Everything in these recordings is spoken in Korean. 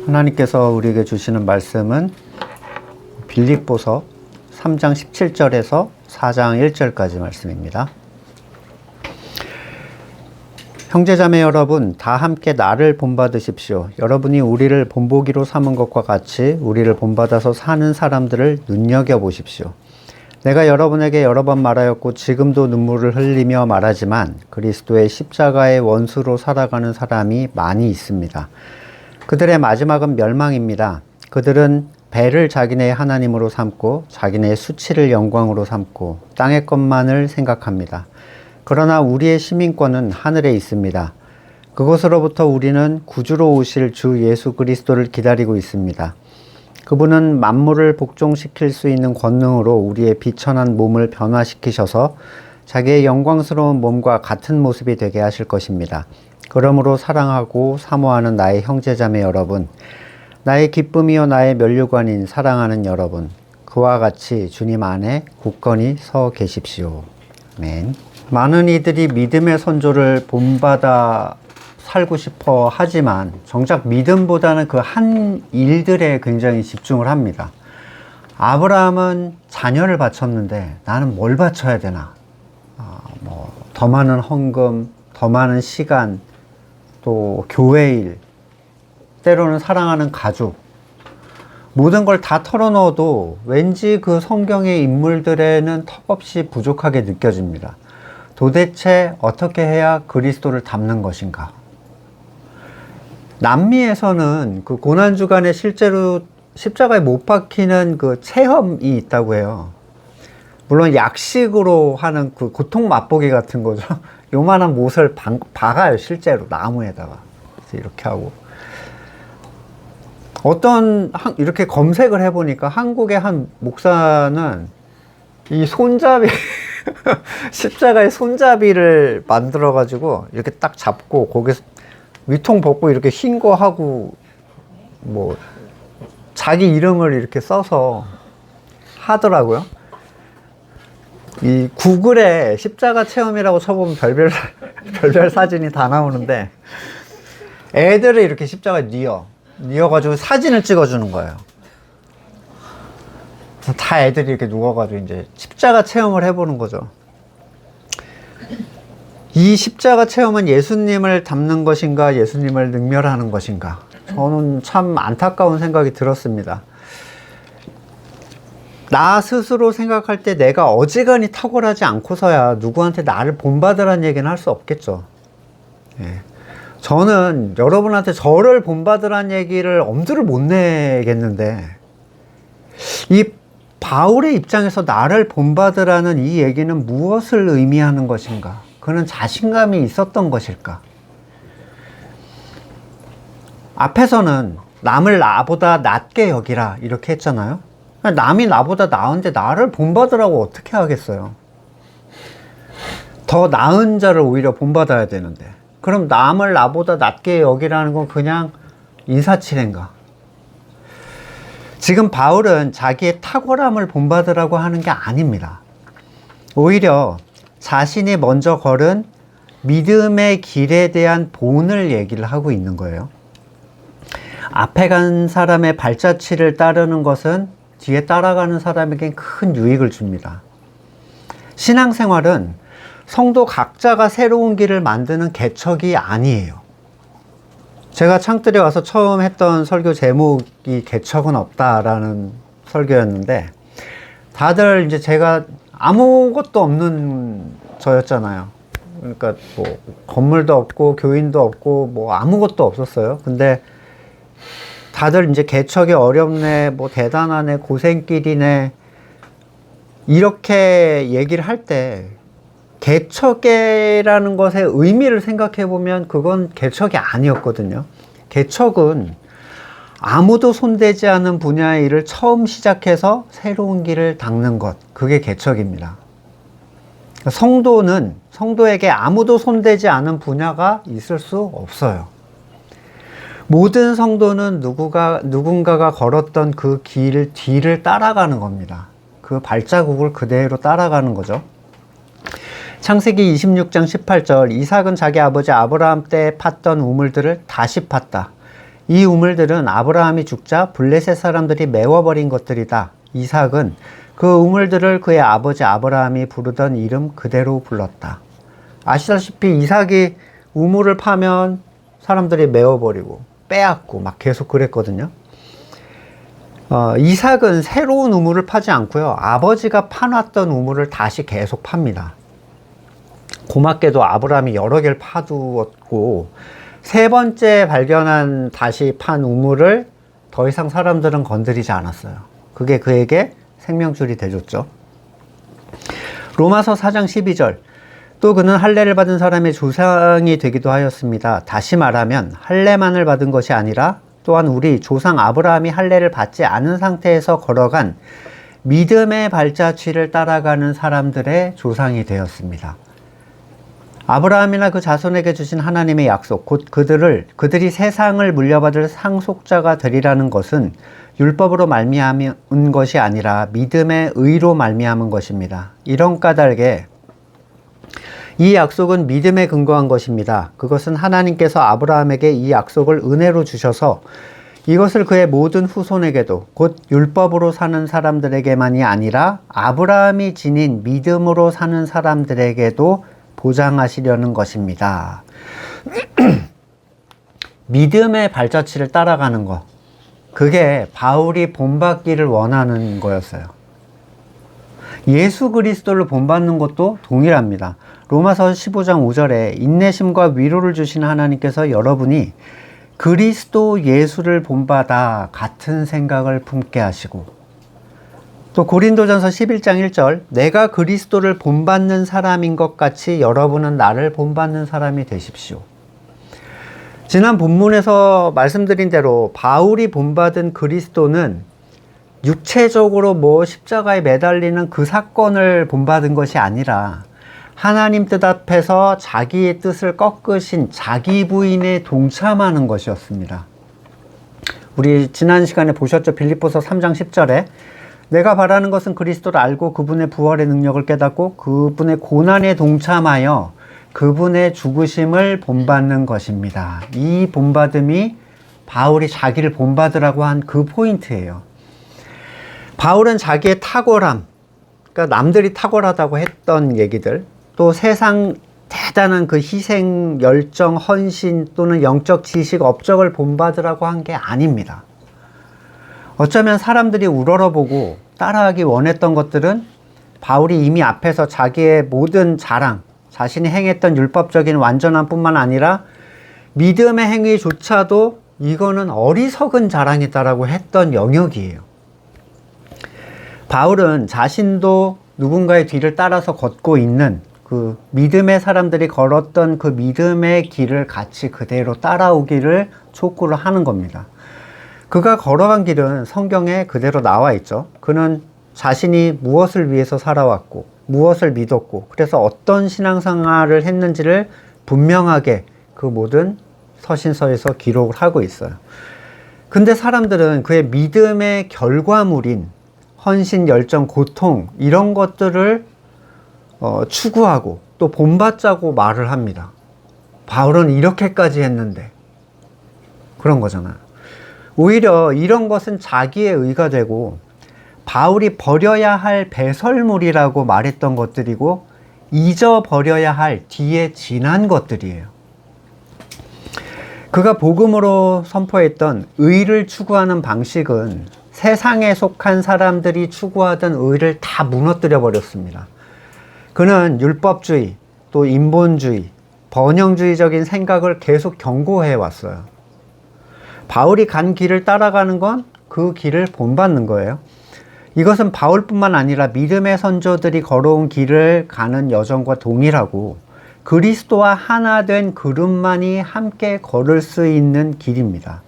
하나님께서 우리에게 주시는 말씀은 빌립보서 3장 17절에서 4장 1절까지 말씀입니다. 형제자매 여러분, 다 함께 나를 본받으십시오. 여러분이 우리를 본보기로 삼은 것과 같이 우리를 본받아서 사는 사람들을 눈여겨보십시오. 내가 여러분에게 여러 번 말하였고 지금도 눈물을 흘리며 말하지만 그리스도의 십자가의 원수로 살아가는 사람이 많이 있습니다. 그들의 마지막은 멸망입니다. 그들은 배를 자기네의 하나님으로 삼고 자기네의 수치를 영광으로 삼고 땅의 것만을 생각합니다. 그러나 우리의 시민권은 하늘에 있습니다. 그곳으로부터 우리는 구주로 오실 주 예수 그리스도를 기다리고 있습니다. 그분은 만물을 복종시킬 수 있는 권능으로 우리의 비천한 몸을 변화시키셔서 자기의 영광스러운 몸과 같은 모습이 되게 하실 것입니다. 그러므로 사랑하고 사모하는 나의 형제자매 여러분, 나의 기쁨이요 나의 면류관인 사랑하는 여러분, 그와 같이 주님 안에 굳건히 서 계십시오. 아멘. 많은 이들이 믿음의 선조를 본받아 살고 싶어 하지만 정작 믿음보다는 그 한 일들에 굉장히 집중을 합니다. 아브라함은 자녀를 바쳤는데 나는 뭘 바쳐야 되나? 더 많은 헌금, 더 많은 시간, 또 교회 일, 때로는 사랑하는 가족, 모든 걸 다 털어넣어도 왠지 그 성경의 인물들에는 턱없이 부족하게 느껴집니다. 도대체 어떻게 해야 그리스도를 닮는 것인가? 남미에서는 그 고난주간에 실제로 십자가에 못 박히는 그 체험이 있다고 해요. 물론 약식으로 하는 그 고통 맛보기 같은 거죠. 요만한 못을 박아요, 실제로 나무에다가. 그래서 이렇게 하고. 이렇게 검색을 해보니까 한국의 한 목사는 이 손잡이, 십자가의 손잡이를 만들어가지고 이렇게 딱 잡고 거기서 위통 벗고 이렇게 흰 거 하고 자기 이름을 이렇게 써서 하더라고요. 이 구글에 십자가 체험이라고 쳐보면 별별 사진이 다 나오는데 애들을 이렇게 십자가에 뉘어가지고 사진을 찍어주는 거예요. 다 애들이 이렇게 누워가지고 이제 십자가 체험을 해보는 거죠. 이 십자가 체험은 예수님을 닮는 것인가, 예수님을 능멸하는 것인가? 저는 참 안타까운 생각이 들었습니다. 나 스스로 생각할 때 내가 어지간히 탁월하지 않고서야 누구한테 나를 본받으라는 얘기는 할 수 없겠죠. 예. 저는 여러분한테 저를 본받으라는 얘기를 엄두를 못 내겠는데, 이 바울의 입장에서 나를 본받으라는 이 얘기는 무엇을 의미하는 것인가? 그는 자신감이 있었던 것일까? 앞에서는 남을 나보다 낮게 여기라 이렇게 했잖아요. 남이 나보다 나은데 나를 본받으라고 어떻게 하겠어요? 더 나은 자를 오히려 본받아야 되는데, 그럼 남을 나보다 낮게 여기라는 건 그냥 인사치레인가? 지금 바울은 자기의 탁월함을 본받으라고 하는 게 아닙니다. 오히려 자신이 먼저 걸은 믿음의 길에 대한 본을 얘기를 하고 있는 거예요. 앞에 간 사람의 발자취를 따르는 것은 뒤에 따라가는 사람에게 큰 유익을 줍니다. 신앙생활은 성도 각자가 새로운 길을 만드는 개척이 아니에요. 제가 창뜰에 와서 처음 했던 설교 제목이 개척은 없다라는 설교였는데, 다들 이제 제가 아무것도 없는 저였잖아요. 그러니까 건물도 없고 교인도 없고 아무것도 없었어요. 근데 다들 이제 개척이 어렵네, 대단하네, 고생길이네, 이렇게 얘기를 할 때 개척이라는 것의 의미를 생각해 보면 그건 개척이 아니었거든요. 개척은 아무도 손대지 않은 분야의 일을 처음 시작해서 새로운 길을 닦는 것, 그게 개척입니다. 성도에게 아무도 손대지 않은 분야가 있을 수 없어요. 모든 성도는 누군가가 걸었던 그 길 뒤를 따라가는 겁니다. 그 발자국을 그대로 따라가는 거죠. 창세기 26장 18절, 이삭은 자기 아버지 아브라함 때 팠던 우물들을 다시 팠다. 이 우물들은 아브라함이 죽자 블레셋 사람들이 메워버린 것들이다. 이삭은 그 우물들을 그의 아버지 아브라함이 부르던 이름 그대로 불렀다. 아시다시피 이삭이 우물을 파면 사람들이 메워버리고 빼앗고 막 계속 그랬거든요. 이삭은 새로운 우물을 파지 않고요. 아버지가 파놨던 우물을 다시 계속 팝니다. 고맙게도 아브라함이 여러 개를 파두었고 세 번째 발견한 다시 판 우물을 더 이상 사람들은 건드리지 않았어요. 그게 그에게 생명줄이 되줬죠. 로마서 4장 12절 또 그는 할례를 받은 사람의 조상이 되기도 하였습니다. 다시 말하면 할례만을 받은 것이 아니라 또한 우리 조상 아브라함이 할례를 받지 않은 상태에서 걸어간 믿음의 발자취를 따라가는 사람들의 조상이 되었습니다. 아브라함이나 그 자손에게 주신 하나님의 약속, 곧 그들이 세상을 물려받을 상속자가 되리라는 것은 율법으로 말미암은 것이 아니라 믿음의 의로 말미암은 것입니다. 이런 까닭에 이 약속은 믿음에 근거한 것입니다. 그것은 하나님께서 아브라함에게 이 약속을 은혜로 주셔서 이것을 그의 모든 후손에게도 곧 율법으로 사는 사람들에게만이 아니라 아브라함이 지닌 믿음으로 사는 사람들에게도 보장하시려는 것입니다. 믿음의 발자취를 따라가는 것, 그게 바울이 본받기를 원하는 거였어요. 예수 그리스도를 본받는 것도 동일합니다. 로마서 15장 5절에 인내심과 위로를 주신 하나님께서 여러분이 그리스도 예수를 본받아 같은 생각을 품게 하시고, 또 고린도전서 11장 1절 내가 그리스도를 본받는 사람인 것 같이 여러분은 나를 본받는 사람이 되십시오. 지난 본문에서 말씀드린 대로 바울이 본받은 그리스도는 육체적으로 십자가에 매달리는 그 사건을 본받은 것이 아니라 하나님 뜻 앞에서 자기의 뜻을 꺾으신 자기 부인에 동참하는 것이었습니다. 우리 지난 시간에 보셨죠? 빌립보서 3장 10절에 내가 바라는 것은 그리스도를 알고 그분의 부활의 능력을 깨닫고 그분의 고난에 동참하여 그분의 죽으심을 본받는 것입니다. 이 본받음이 바울이 자기를 본받으라고 한 그 포인트예요. 바울은 자기의 탁월함, 그러니까 남들이 탁월하다고 했던 얘기들, 또 세상 대단한 그 희생, 열정, 헌신 또는 영적 지식, 업적을 본받으라고 한 게 아닙니다. 어쩌면 사람들이 우러러보고 따라하기 원했던 것들은 바울이 이미 앞에서 자기의 모든 자랑, 자신이 행했던 율법적인 완전함 뿐만 아니라 믿음의 행위조차도 이거는 어리석은 자랑이다라고 했던 영역이에요. 바울은 자신도 누군가의 뒤를 따라서 걷고 있는 그 믿음의 사람들이 걸었던 그 믿음의 길을 같이 그대로 따라오기를 촉구를 하는 겁니다. 그가 걸어간 길은 성경에 그대로 나와 있죠. 그는 자신이 무엇을 위해서 살아왔고 무엇을 믿었고 그래서 어떤 신앙생활을 했는지를 분명하게 그 모든 서신서에서 기록을 하고 있어요. 근데 사람들은 그의 믿음의 결과물인 헌신, 열정, 고통 이런 것들을 추구하고 또 본받자고 말을 합니다. 바울은 이렇게까지 했는데 그런 거잖아요. 오히려 이런 것은 자기의 의가 되고 바울이 버려야 할 배설물이라고 말했던 것들이고 잊어버려야 할 뒤에 지난 것들이에요. 그가 복음으로 선포했던 의를 추구하는 방식은 세상에 속한 사람들이 추구하던 의를 다 무너뜨려 버렸습니다. 그는 율법주의, 또 인본주의, 번영주의적인 생각을 계속 경고해 왔어요. 바울이 간 길을 따라가는 건 그 길을 본받는 거예요. 이것은 바울뿐만 아니라 믿음의 선조들이 걸어온 길을 가는 여정과 동일하고 그리스도와 하나 된 그룹만이 함께 걸을 수 있는 길입니다.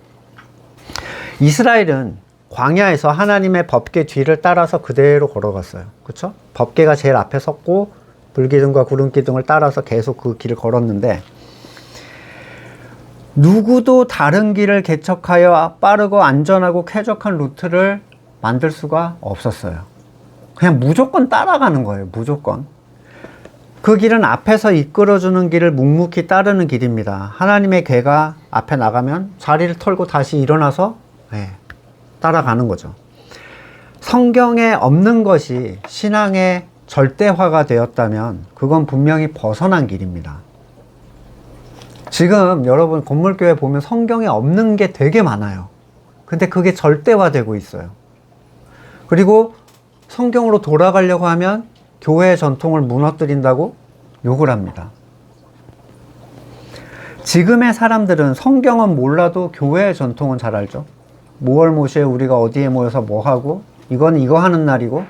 이스라엘은 광야에서 하나님의 법궤 뒤를 따라서 그대로 걸어갔어요. 그렇죠? 법궤가 제일 앞에 섰고 불기둥과 구름기둥을 따라서 계속 그 길을 걸었는데 누구도 다른 길을 개척하여 빠르고 안전하고 쾌적한 루트를 만들 수가 없었어요. 그냥 무조건 따라가는 거예요. 무조건. 그 길은 앞에서 이끌어주는 길을 묵묵히 따르는 길입니다. 하나님의 개가 앞에 나가면 자리를 털고 다시 일어나서 따라가는 거죠. 성경에 없는 것이 신앙의 절대화가 되었다면 그건 분명히 벗어난 길입니다. 지금 여러분 건물교회 보면 성경에 없는 게 되게 많아요. 근데 그게 절대화되고 있어요. 그리고 성경으로 돌아가려고 하면 교회의 전통을 무너뜨린다고 욕을 합니다. 지금의 사람들은 성경은 몰라도 교회의 전통은 잘 알죠. 5월 모시에 우리가 어디에 모여서 뭐 하고, 이건 이거 하는 날이고,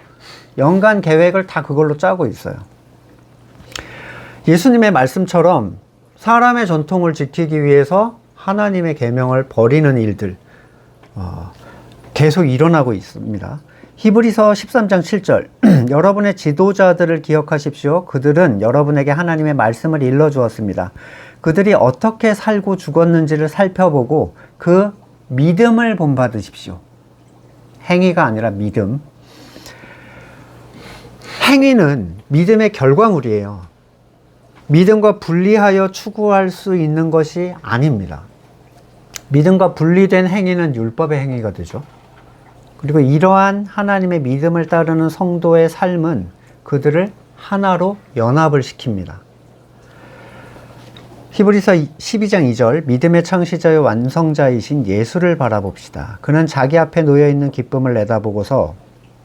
연간 계획을 다 그걸로 짜고 있어요. 예수님의 말씀처럼 사람의 전통을 지키기 위해서 하나님의 계명을 버리는 일들 계속 일어나고 있습니다. 히브리서 13장 7절 여러분의 지도자들을 기억하십시오. 그들은 여러분에게 하나님의 말씀을 일러주었습니다. 그들이 어떻게 살고 죽었는지를 살펴보고 그 믿음을 본받으십시오. 행위가 아니라 믿음. 행위는 믿음의 결과물이에요. 믿음과 분리하여 추구할 수 있는 것이 아닙니다. 믿음과 분리된 행위는 율법의 행위가 되죠. 그리고 이러한 하나님의 믿음을 따르는 성도의 삶은 그들을 하나로 연합을 시킵니다. 히브리서 12장 2절 믿음의 창시자요 완성자이신 예수를 바라봅시다. 그는 자기 앞에 놓여있는 기쁨을 내다보고서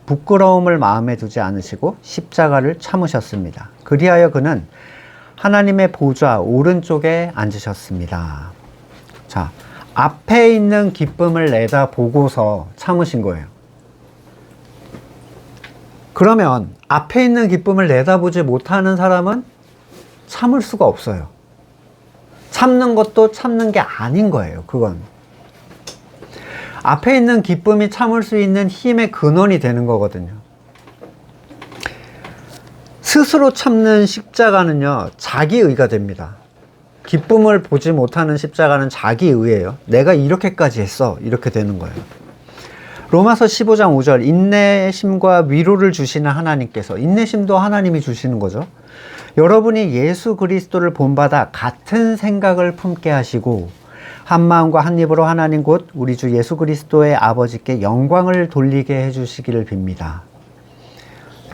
부끄러움을 마음에 두지 않으시고 십자가를 참으셨습니다. 그리하여 그는 하나님의 보좌 오른쪽에 앉으셨습니다. 자, 앞에 있는 기쁨을 내다보고서 참으신 거예요. 그러면 앞에 있는 기쁨을 내다보지 못하는 사람은 참을 수가 없어요. 참는 것도 참는 게 아닌 거예요. 그건 앞에 있는 기쁨이 참을 수 있는 힘의 근원이 되는 거거든요. 스스로 참는 십자가는요, 자기의가 됩니다. 기쁨을 보지 못하는 십자가는 자기의예요. 내가 이렇게까지 했어. 이렇게 되는 거예요. 로마서 15장 5절 인내심과 위로를 주시는 하나님께서, 인내심도 하나님이 주시는 거죠. 여러분이 예수 그리스도를 본받아 같은 생각을 품게 하시고 한 마음과 한 입으로 하나님 곧 우리 주 예수 그리스도의 아버지께 영광을 돌리게 해주시기를 빕니다.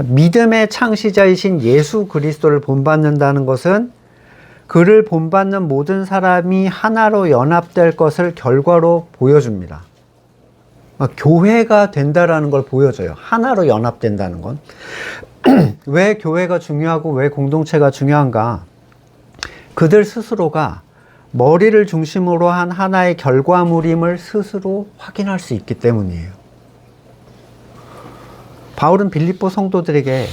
믿음의 창시자이신 예수 그리스도를 본받는다는 것은 그를 본받는 모든 사람이 하나로 연합될 것을 결과로 보여줍니다. 교회가 된다라는 걸 보여줘요. 하나로 연합된다는 건. 왜 교회가 중요하고 왜 공동체가 중요한가? 그들 스스로가 머리를 중심으로 한 하나의 결과물임을 스스로 확인할 수 있기 때문이에요. 바울은 빌립보 성도들에게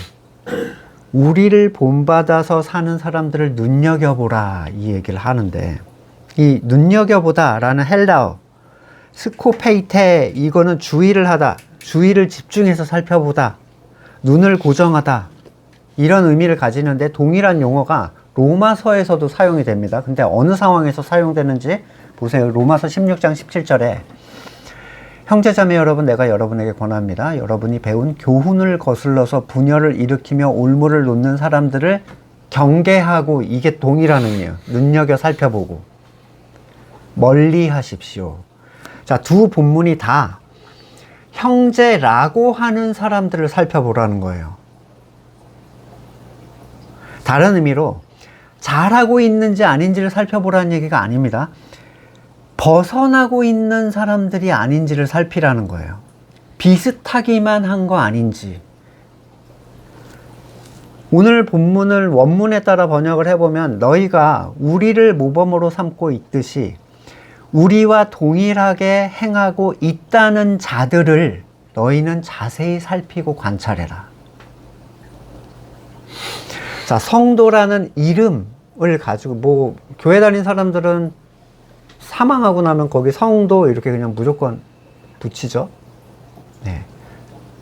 우리를 본받아서 사는 사람들을 눈여겨보라 이 얘기를 하는데, 이 눈여겨보다 라는 헬라어 스코페이테, 이거는 주의를 하다, 주의를 집중해서 살펴보다, 눈을 고정하다, 이런 의미를 가지는데 동일한 용어가 로마서에서도 사용이 됩니다. 근데 어느 상황에서 사용되는지 보세요. 로마서 16장 17절에 형제자매 여러분, 내가 여러분에게 권합니다. 여러분이 배운 교훈을 거슬러서 분열을 일으키며 올무를 놓는 사람들을 경계하고, 이게 동일한 의미예요. 눈여겨 살펴보고 멀리 하십시오. 자, 두 본문이 다 형제라고 하는 사람들을 살펴보라는 거예요. 다른 의미로 잘하고 있는지 아닌지를 살펴보라는 얘기가 아닙니다. 벗어나고 있는 사람들이 아닌지를 살피라는 거예요. 비슷하기만 한 거 아닌지. 오늘 본문을 원문에 따라 번역을 해보면 너희가 우리를 모범으로 삼고 있듯이 우리와 동일하게 행하고 있다는 자들을 너희는 자세히 살피고 관찰해라. 자, 성도라는 이름을 가지고, 교회 다닌 사람들은 사망하고 나면 거기 성도 이렇게 그냥 무조건 붙이죠. 네.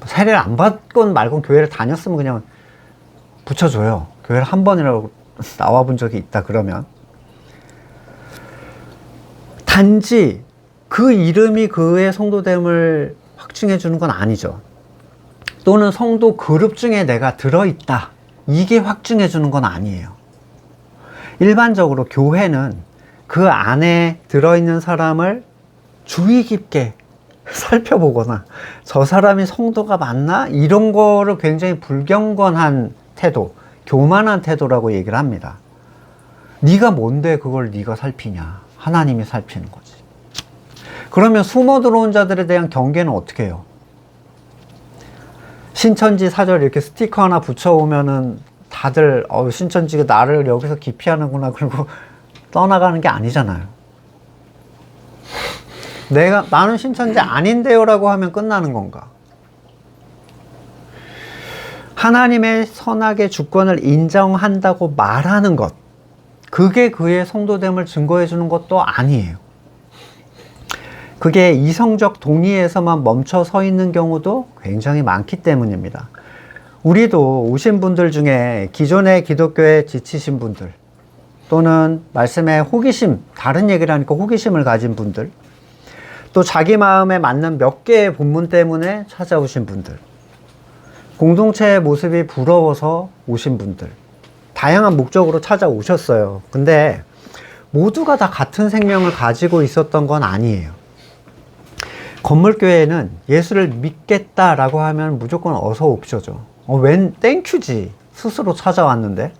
세례를 안 받건 말건 교회를 다녔으면 그냥 붙여줘요. 교회를 한 번이라고 나와 본 적이 있다 그러면. 단지 그 이름이 그의 성도됨을 확증해 주는 건 아니죠. 또는 성도 그룹 중에 내가 들어있다, 이게 확증해 주는 건 아니에요. 일반적으로 교회는 그 안에 들어있는 사람을 주의 깊게 살펴보거나 저 사람이 성도가 맞나? 이런 거를 굉장히 불경건한 태도, 교만한 태도라고 얘기를 합니다. 네가 뭔데 그걸 네가 살피냐? 하나님이 살피는 거지. 그러면 숨어 들어온 자들에 대한 경계는 어떻게 해요? 신천지 사절 이렇게 스티커 하나 붙여오면은 다들 신천지가 나를 여기서 기피하는구나 그리고 떠나가는 게 아니잖아요. 나는 신천지 아닌데요 라고 하면 끝나는 건가? 하나님의 선악의 주권을 인정한다고 말하는 것, 그게 그의 성도됨을 증거해 주는 것도 아니에요. 그게 이성적 동의에서만 멈춰 서 있는 경우도 굉장히 많기 때문입니다. 우리도 오신 분들 중에 기존의 기독교에 지치신 분들, 또는 말씀에 호기심, 다른 얘기를 하니까 호기심을 가진 분들, 또 자기 마음에 맞는 몇 개의 본문 때문에 찾아오신 분들, 공동체의 모습이 부러워서 오신 분들, 다양한 목적으로 찾아오셨어요. 근데 모두가 다 같은 생명을 가지고 있었던 건 아니에요. 건물교회는 예수를 믿겠다라고 하면 무조건 어서 옵쇼죠. 웬 땡큐지. 스스로 찾아왔는데.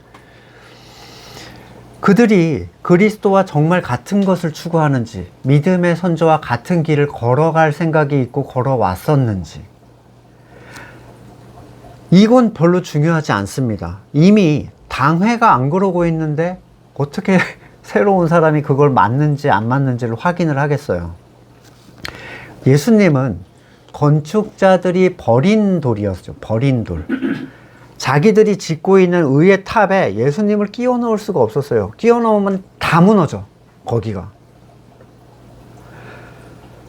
그들이 그리스도와 정말 같은 것을 추구하는지, 믿음의 선조와 같은 길을 걸어갈 생각이 있고 걸어왔었는지, 이건 별로 중요하지 않습니다. 이미 당회가 안 그러고 있는데 어떻게 새로운 사람이 그걸 맞는지 안 맞는지를 확인을 하겠어요. 예수님은 건축자들이 버린 돌이었죠. 버린 돌. 자기들이 짓고 있는 의의 탑에 예수님을 끼워 넣을 수가 없었어요. 끼워 넣으면 다 무너져, 거기가.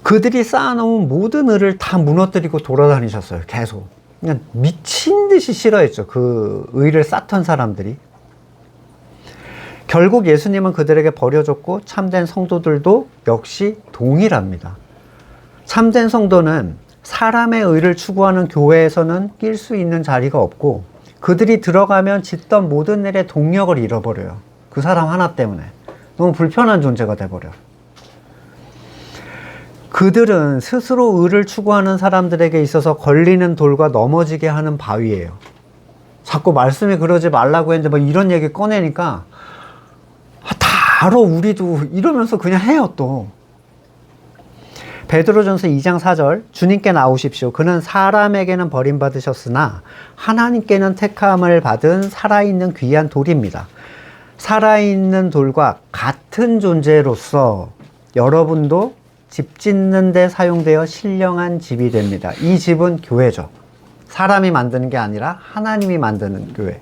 그들이 쌓아놓은 모든 의를 다 무너뜨리고 돌아다니셨어요. 계속. 그냥 미친 듯이 싫어했죠. 그 의를 쌓던 사람들이. 결국 예수님은 그들에게 버려졌고 참된 성도들도 역시 동일합니다. 참된 성도는 사람의 의를 추구하는 교회에서는 낄 수 있는 자리가 없고, 그들이 들어가면 짓던 모든 일의 동력을 잃어버려요. 그 사람 하나 때문에. 너무 불편한 존재가 돼버려요. 그들은 스스로 의를 추구하는 사람들에게 있어서 걸리는 돌과 넘어지게 하는 바위예요. 자꾸 말씀에 그러지 말라고 했는데 뭐 이런 얘기 꺼내니까 다 알아 우리도 이러면서 그냥 해요 또. 베드로전서 2장 4절 주님께 나오십시오. 그는 사람에게는 버림받으셨으나 하나님께는 택함을 받은 살아있는 귀한 돌입니다. 살아있는 돌과 같은 존재로서 여러분도 집 짓는 데 사용되어 신령한 집이 됩니다. 이 집은 교회죠. 사람이 만드는 게 아니라 하나님이 만드는 교회.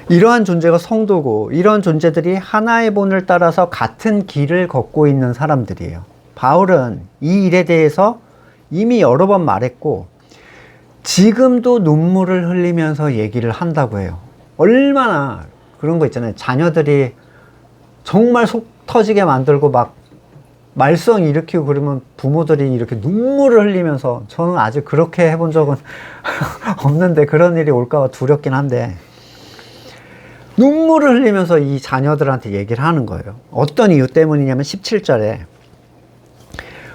이러한 존재가 성도고, 이런 존재들이 하나의 본을 따라서 같은 길을 걷고 있는 사람들이에요. 바울은 이 일에 대해서 이미 여러 번 말했고 지금도 눈물을 흘리면서 얘기를 한다고 해요. 얼마나 그런 거 있잖아요. 자녀들이 정말 속 터지게 만들고 막 말썽 일으키고 그러면 부모들이 이렇게 눈물을 흘리면서, 저는 아직 그렇게 해본 적은 없는데 그런 일이 올까 봐 두렵긴 한데, 눈물을 흘리면서 이 자녀들한테 얘기를 하는 거예요. 어떤 이유 때문이냐면 17절에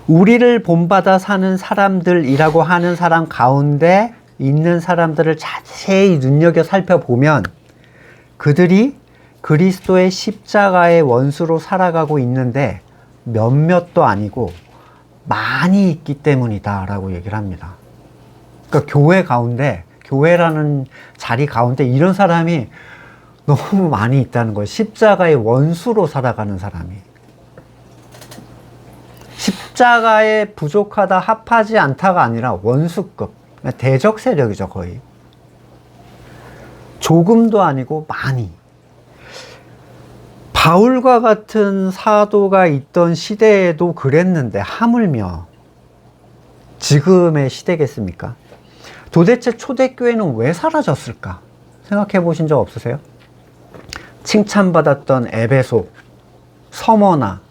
우리를 본받아 사는 사람들이라고 하는 사람 가운데 있는 사람들을 자세히 눈여겨 살펴보면 그들이 그리스도의 십자가의 원수로 살아가고 있는데 몇몇도 아니고 많이 있기 때문이다 라고 얘기를 합니다. 그러니까 교회 가운데, 교회라는 자리 가운데 이런 사람이 너무 많이 있다는 거예요. 십자가의 원수로 살아가는 사람이. 십자가에 부족하다, 합하지 않다가 아니라 원수급, 대적 세력이죠 거의. 조금도 아니고 많이. 바울과 같은 사도가 있던 시대에도 그랬는데 하물며 지금의 시대겠습니까? 도대체 초대교회는 왜 사라졌을까? 생각해 보신 적 없으세요? 칭찬받았던 에베소, 서머나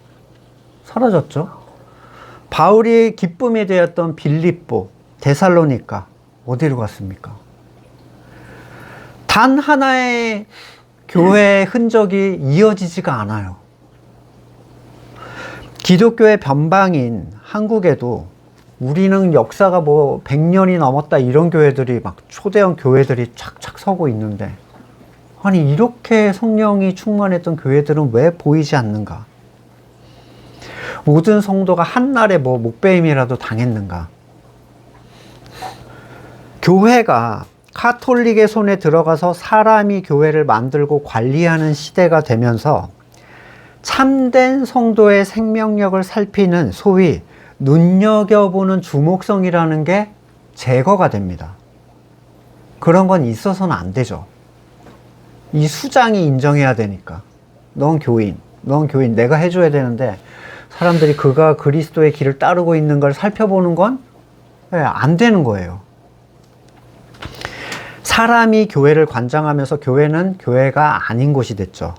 사라졌죠? 바울이 기쁨이 되었던 빌립보, 데살로니가 어디로 갔습니까? 단 하나의 교회의 흔적이 이어지지가 않아요. 기독교의 변방인 한국에도 우리는 역사가 뭐 100년이 넘었다 이런 교회들이 막 초대형 교회들이 착착 서고 있는데, 아니 이렇게 성령이 충만했던 교회들은 왜 보이지 않는가? 모든 성도가 한날에 뭐 목배임이라도 당했는가? 교회가 카톨릭의 손에 들어가서 사람이 교회를 만들고 관리하는 시대가 되면서 참된 성도의 생명력을 살피는 소위 눈여겨보는 주목성이라는 게 제거가 됩니다. 그런 건 있어서는 안 되죠. 이 수장이 인정해야 되니까. 넌 교인, 내가 해줘야 되는데 사람들이 그가 그리스도의 길을 따르고 있는 걸 살펴보는 건 안 되는 거예요. 사람이 교회를 관장하면서 교회는 교회가 아닌 곳이 됐죠.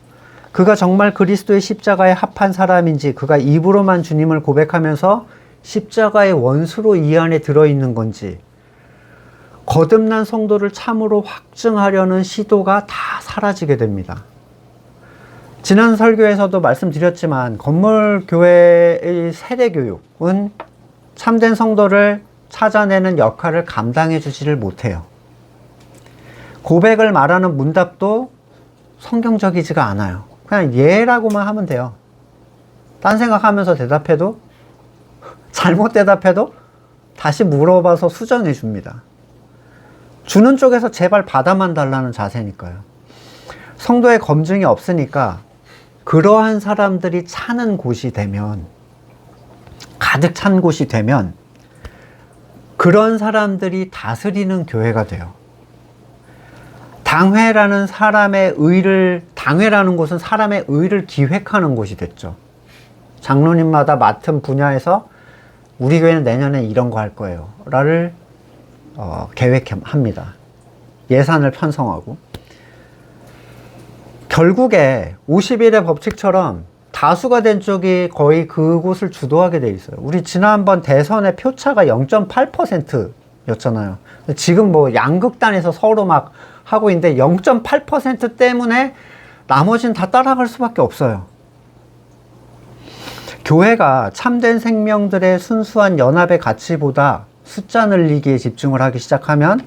그가 정말 그리스도의 십자가에 합한 사람인지, 그가 입으로만 주님을 고백하면서 십자가의 원수로 이 안에 들어있는 건지, 거듭난 성도를 참으로 확증하려는 시도가 다 사라지게 됩니다. 지난 설교에서도 말씀드렸지만 건물교회의 세대교육은 참된 성도를 찾아내는 역할을 감당해 주지를 못해요. 고백을 말하는 문답도 성경적이지가 않아요. 그냥 예라고만 하면 돼요. 딴 생각하면서 대답해도, 잘못 대답해도 다시 물어봐서 수정해 줍니다. 주는 쪽에서 제발 받아만 달라는 자세니까요. 성도의 검증이 없으니까 그러한 사람들이 차는 곳이 되면, 가득 찬 곳이 되면 그런 사람들이 다스리는 교회가 돼요. 당회라는 곳은 사람의 의를 기획하는 곳이 됐죠. 장로님마다 맡은 분야에서 우리 교회는 내년에 이런 거 할 거예요 라를 계획합니다. 예산을 편성하고. 결국에 50일의 법칙처럼 다수가 된 쪽이 거의 그곳을 주도하게 돼 있어요. 우리 지난번 대선의 표차가 0.8%였잖아요. 지금 뭐 양극단에서 서로 막 하고 있는데 0.8% 때문에 나머지는 다 따라갈 수밖에 없어요. 교회가 참된 생명들의 순수한 연합의 가치보다 숫자 늘리기에 집중을 하기 시작하면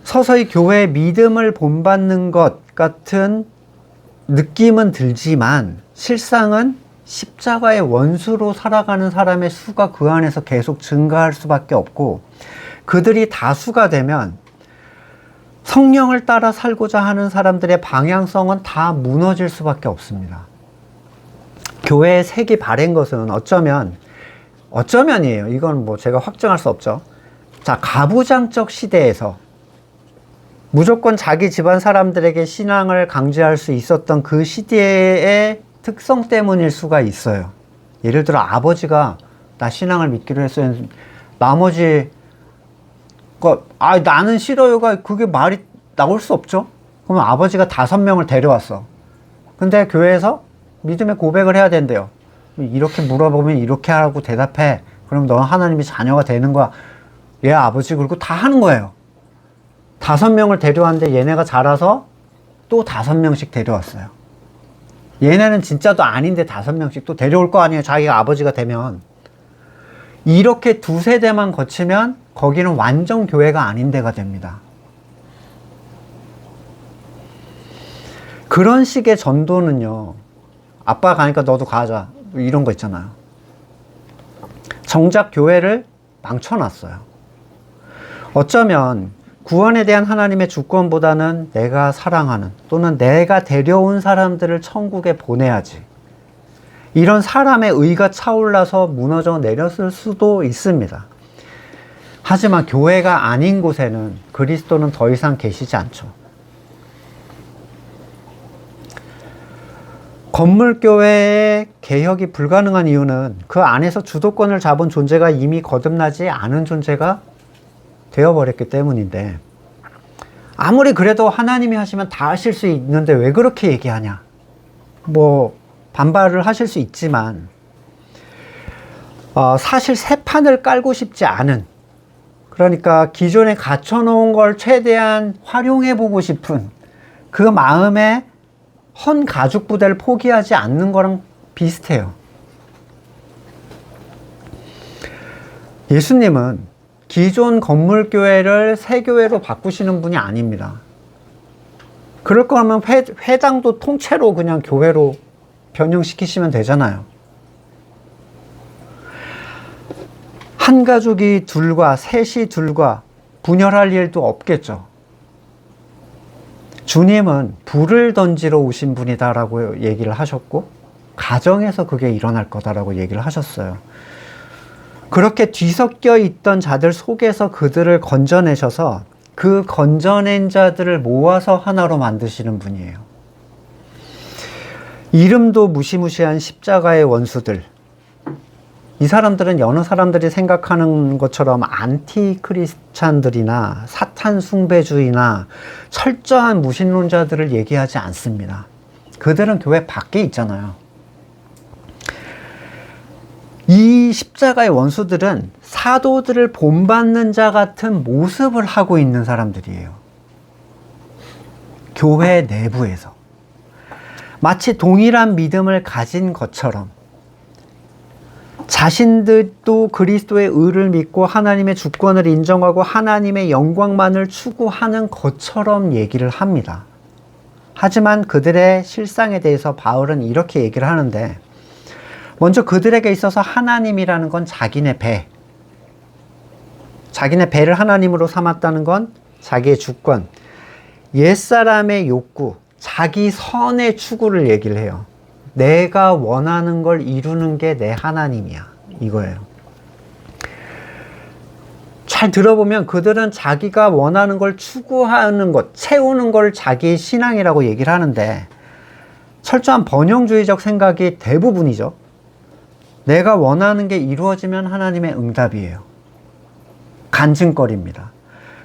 서서히 교회의 믿음을 본받는 것 같은 느낌은 들지만 실상은 십자가의 원수로 살아가는 사람의 수가 그 안에서 계속 증가할 수밖에 없고, 그들이 다수가 되면 성령을 따라 살고자 하는 사람들의 방향성은 다 무너질 수밖에 없습니다. 교회의 색이 바랜 것은 어쩌면이에요. 이건 뭐 제가 확정할 수 없죠. 자, 가부장적 시대에서 무조건 자기 집안 사람들에게 신앙을 강제할 수 있었던 그 시대의 특성 때문일 수가 있어요. 예를 들어 아버지가 나 신앙을 믿기로 했어요. 나머지 나는 싫어요가 그게 말이 나올 수 없죠. 그러면 아버지가 5명을 데려왔어. 근데 교회에서 믿음의 고백을 해야 된대요. 이렇게 물어보면 이렇게 하라고 대답해. 그럼 너 하나님의 자녀가 되는 거야. 얘 아버지 그리고 다 하는 거예요. 5명을 데려왔는데 얘네가 자라서 또 5명씩 데려왔어요. 얘네는 진짜도 아닌데 5명씩 또 데려올 거 아니에요. 자기가 아버지가 되면. 이렇게 2세대만 거치면 거기는 완전 교회가 아닌 데가 됩니다. 그런 식의 전도는요, 아빠가 가니까 너도 가자 이런 거 있잖아요. 정작 교회를 망쳐놨어요. 어쩌면 구원에 대한 하나님의 주권보다는 내가 사랑하는 또는 내가 데려온 사람들을 천국에 보내야지, 이런 사람의 의가 차올라서 무너져 내렸을 수도 있습니다. 하지만 교회가 아닌 곳에는 그리스도는 더 이상 계시지 않죠. 건물교회의 개혁이 불가능한 이유는 그 안에서 주도권을 잡은 존재가 이미 거듭나지 않은 존재가 되어버렸기 때문인데, 아무리 그래도 하나님이 하시면 다 하실 수 있는데 왜 그렇게 얘기하냐, 뭐 반발을 하실 수 있지만 사실 새 판을 깔고 싶지 않은, 그러니까 기존에 갖춰놓은 걸 최대한 활용해보고 싶은 그 마음에 헌 가죽 부대를 포기하지 않는 거랑 비슷해요. 예수님은 기존 건물교회를 새 교회로 바꾸시는 분이 아닙니다. 그럴 거면 회당도 통째로 그냥 교회로 변형시키시면 되잖아요. 한 가족이 둘과 셋이 둘과 분열할 일도 없겠죠. 주님은 불을 던지러 오신 분이다라고 얘기를 하셨고 가정에서 그게 일어날 거다라고 얘기를 하셨어요. 그렇게 뒤섞여 있던 자들 속에서 그들을 건져내셔서 그 건져낸 자들을 모아서 하나로 만드시는 분이에요. 이름도 무시무시한 십자가의 원수들. 이 사람들은 여느 사람들이 생각하는 것처럼 안티 크리스찬들이나 사탄 숭배주의나 철저한 무신론자들을 얘기하지 않습니다. 그들은 교회 밖에 있잖아요. 이 십자가의 원수들은 사도들을 본받는 자 같은 모습을 하고 있는 사람들이에요. 교회 내부에서. 마치 동일한 믿음을 가진 것처럼 자신들도 그리스도의 의를 믿고 하나님의 주권을 인정하고 하나님의 영광만을 추구하는 것처럼 얘기를 합니다. 하지만 그들의 실상에 대해서 바울은 이렇게 얘기를 하는데, 먼저 그들에게 있어서 하나님이라는 건 자기네 배. 자기네 배를 하나님으로 삼았다는 건 자기의 주권, 옛사람의 욕구, 자기 선의 추구를 얘기를 해요. 내가 원하는 걸 이루는 게 내 하나님이야. 이거예요. 잘 들어보면 그들은 자기가 원하는 걸 추구하는 것, 채우는 걸 자기의 신앙이라고 얘기를 하는데 철저한 번영주의적 생각이 대부분이죠. 내가 원하는 게 이루어지면 하나님의 응답이에요. 간증거리입니다.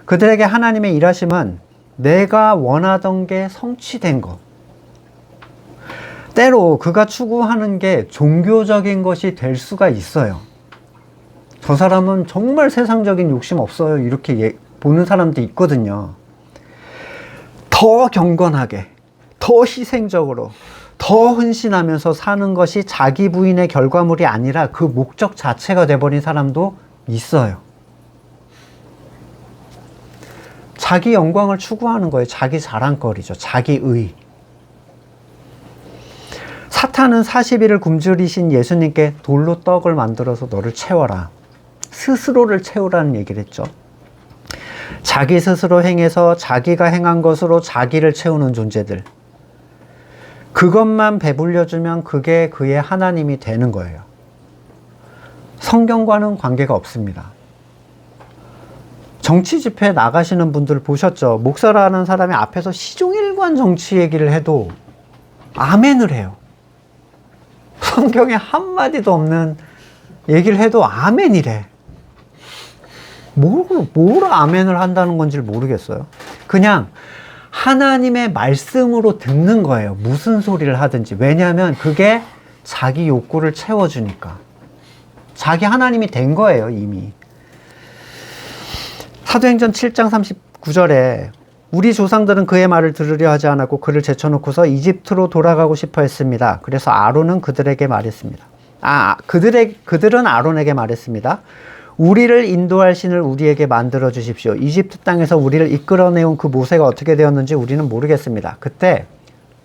그들에게 하나님의 일하심은 내가 원하던 게 성취된 것. 때로 그가 추구하는 게 종교적인 것이 될 수가 있어요. 저 사람은 정말 세상적인 욕심 없어요. 이렇게 보는 사람도 있거든요. 더 경건하게, 더 희생적으로, 더 헌신하면서 사는 것이 자기 부인의 결과물이 아니라 그 목적 자체가 돼버린 사람도 있어요. 자기 영광을 추구하는 거예요. 자기 자랑거리죠. 자기의. 사탄은 40일을 굶주리신 예수님께 돌로 떡을 만들어서 너를 채워라. 스스로를 채우라는 얘기를 했죠. 자기 스스로 행해서 자기가 행한 것으로 자기를 채우는 존재들. 그것만 배불려주면 그게 그의 하나님이 되는 거예요. 성경과는 관계가 없습니다. 정치 집회에 나가시는 분들 보셨죠? 목사라는 사람이 앞에서 시종일관 정치 얘기를 해도 아멘을 해요. 성경에 한마디도 없는 얘기를 해도 아멘이래. 뭘 아멘을 한다는 건지 모르겠어요. 그냥 하나님의 말씀으로 듣는 거예요. 무슨 소리를 하든지. 왜냐하면 그게 자기 욕구를 채워주니까. 자기 하나님이 된 거예요, 이미. 사도행전 7장 39절에 우리 조상들은 그의 말을 들으려 하지 않았고 그를 제쳐놓고서 이집트로 돌아가고 싶어 했습니다. 그래서 아론은 그들에게 말했습니다. 그들은 아론에게 말했습니다. 우리를 인도할 신을 우리에게 만들어 주십시오. 이집트 땅에서 우리를 이끌어내온 그 모세가 어떻게 되었는지 우리는 모르겠습니다. 그때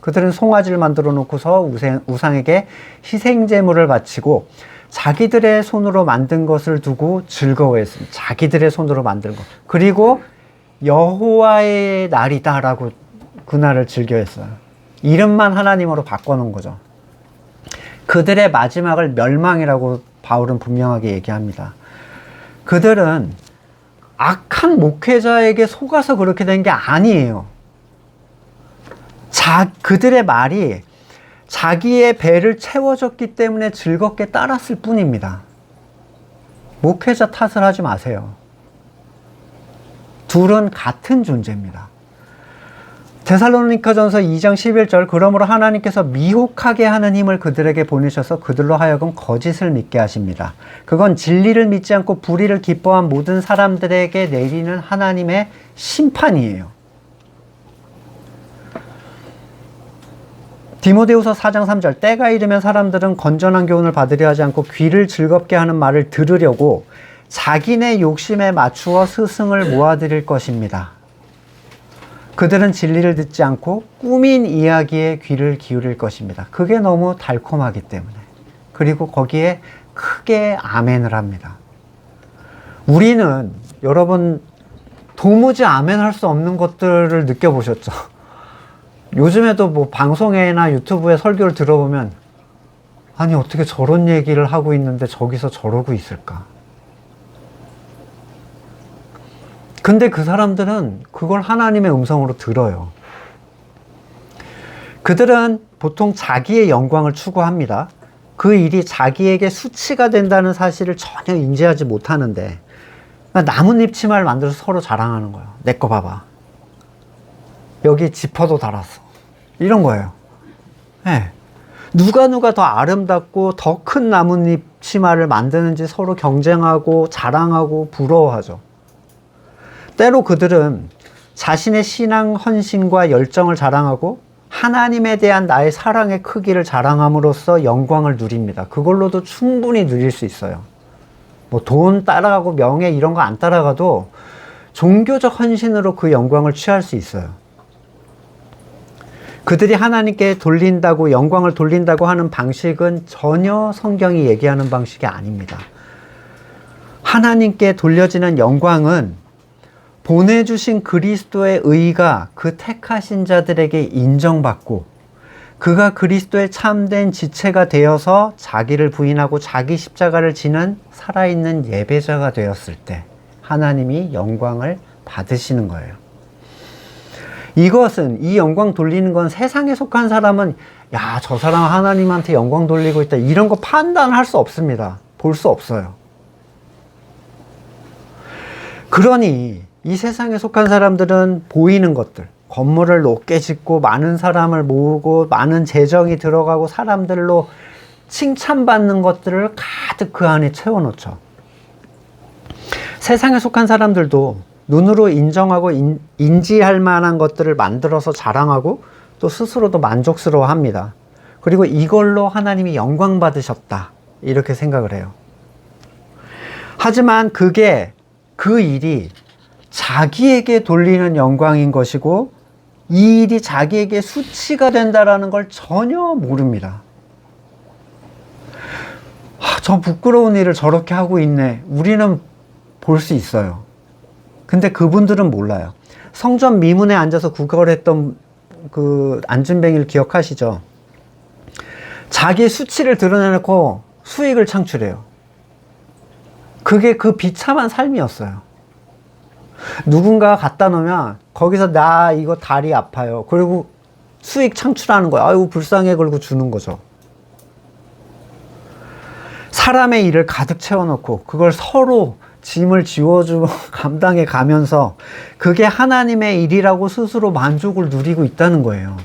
그들은 송아지를 만들어 놓고서 우상에게 희생제물을 바치고 자기들의 손으로 만든 것을 두고 즐거워했습니다. 자기들의 손으로 만든 것. 그리고 여호와의 날이다라고 그날을 즐겨했어요. 이름만 하나님으로 바꿔놓은 거죠. 그들의 마지막을 멸망이라고 바울은 분명하게 얘기합니다. 그들은 악한 목회자에게 속아서 그렇게 된 게 아니에요. 그들의 말이 자기의 배를 채워줬기 때문에 즐겁게 따랐을 뿐입니다. 목회자 탓을 하지 마세요. 둘은 같은 존재입니다. 데살로니가전서 2장 11절 그러므로 하나님께서 미혹하게 하는 힘을 그들에게 보내셔서 그들로 하여금 거짓을 믿게 하십니다. 그건 진리를 믿지 않고 불의를 기뻐한 모든 사람들에게 내리는 하나님의 심판이에요. 디모데후서 4장 3절 때가 이르면 사람들은 건전한 교훈을 받으려 하지 않고 귀를 즐겁게 하는 말을 들으려고 자기네 욕심에 맞추어 스승을 모아들일 것입니다. 그들은 진리를 듣지 않고 꾸민 이야기에 귀를 기울일 것입니다. 그게 너무 달콤하기 때문에. 그리고 거기에 크게 아멘을 합니다. 우리는 여러분 도무지 아멘할 수 없는 것들을 느껴보셨죠? 요즘에도 뭐 방송에나 유튜브에 설교를 들어보면 아니 어떻게 저런 얘기를 하고 있는데 저기서 저러고 있을까? 근데 그 사람들은 그걸 하나님의 음성으로 들어요. 그들은 보통 자기의 영광을 추구합니다. 그 일이 자기에게 수치가 된다는 사실을 전혀 인지하지 못하는데 나뭇잎 치마를 만들어서 서로 자랑하는 거예요. 내 거 봐봐. 여기 지퍼도 달았어. 이런 거예요. 네. 누가 더 아름답고 더 큰 나뭇잎 치마를 만드는지 서로 경쟁하고 자랑하고 부러워하죠. 때로 그들은 자신의 신앙 헌신과 열정을 자랑하고 하나님에 대한 나의 사랑의 크기를 자랑함으로써 영광을 누립니다. 그걸로도 충분히 누릴 수 있어요. 뭐 돈 따라가고 명예 이런 거 안 따라가도 종교적 헌신으로 그 영광을 취할 수 있어요. 그들이 하나님께 돌린다고 영광을 돌린다고 하는 방식은 전혀 성경이 얘기하는 방식이 아닙니다. 하나님께 돌려지는 영광은 보내주신 그리스도의 의가 그 택하신 자들에게 인정받고 그가 그리스도의 참된 지체가 되어서 자기를 부인하고 자기 십자가를 지는 살아있는 예배자가 되었을 때 하나님이 영광을 받으시는 거예요. 이것은 이 영광 돌리는 건 세상에 속한 사람은 야, 저 사람 하나님한테 영광 돌리고 있다 이런 거 판단할 수 없습니다. 볼 수 없어요. 그러니 이 세상에 속한 사람들은 보이는 것들, 건물을 높게 짓고 많은 사람을 모으고 많은 재정이 들어가고 사람들로 칭찬받는 것들을 가득 그 안에 채워놓죠. 세상에 속한 사람들도 눈으로 인정하고 인지할 만한 것들을 만들어서 자랑하고 또 스스로도 만족스러워합니다. 그리고 이걸로 하나님이 영광 받으셨다 이렇게 생각을 해요. 하지만 그 일이 자기에게 돌리는 영광인 것이고 이 일이 자기에게 수치가 된다라는 걸 전혀 모릅니다. 저 부끄러운 일을 저렇게 하고 있네. 우리는 볼 수 있어요. 근데 그분들은 몰라요. 성전 미문에 앉아서 구걸했던 그 안진뱅이를 기억하시죠? 자기의 수치를 드러내놓고 수익을 창출해요. 그게 그 비참한 삶이었어요. 누군가 갖다 놓으면 거기서 나 이거 다리 아파요. 그리고 수익 창출하는 거예요. 아이고 불쌍해 그러고 주는 거죠. 사람의 일을 가득 채워놓고 그걸 서로 짐을 지워주고 감당해 가면서 그게 하나님의 일이라고 스스로 만족을 누리고 있다는 거예요.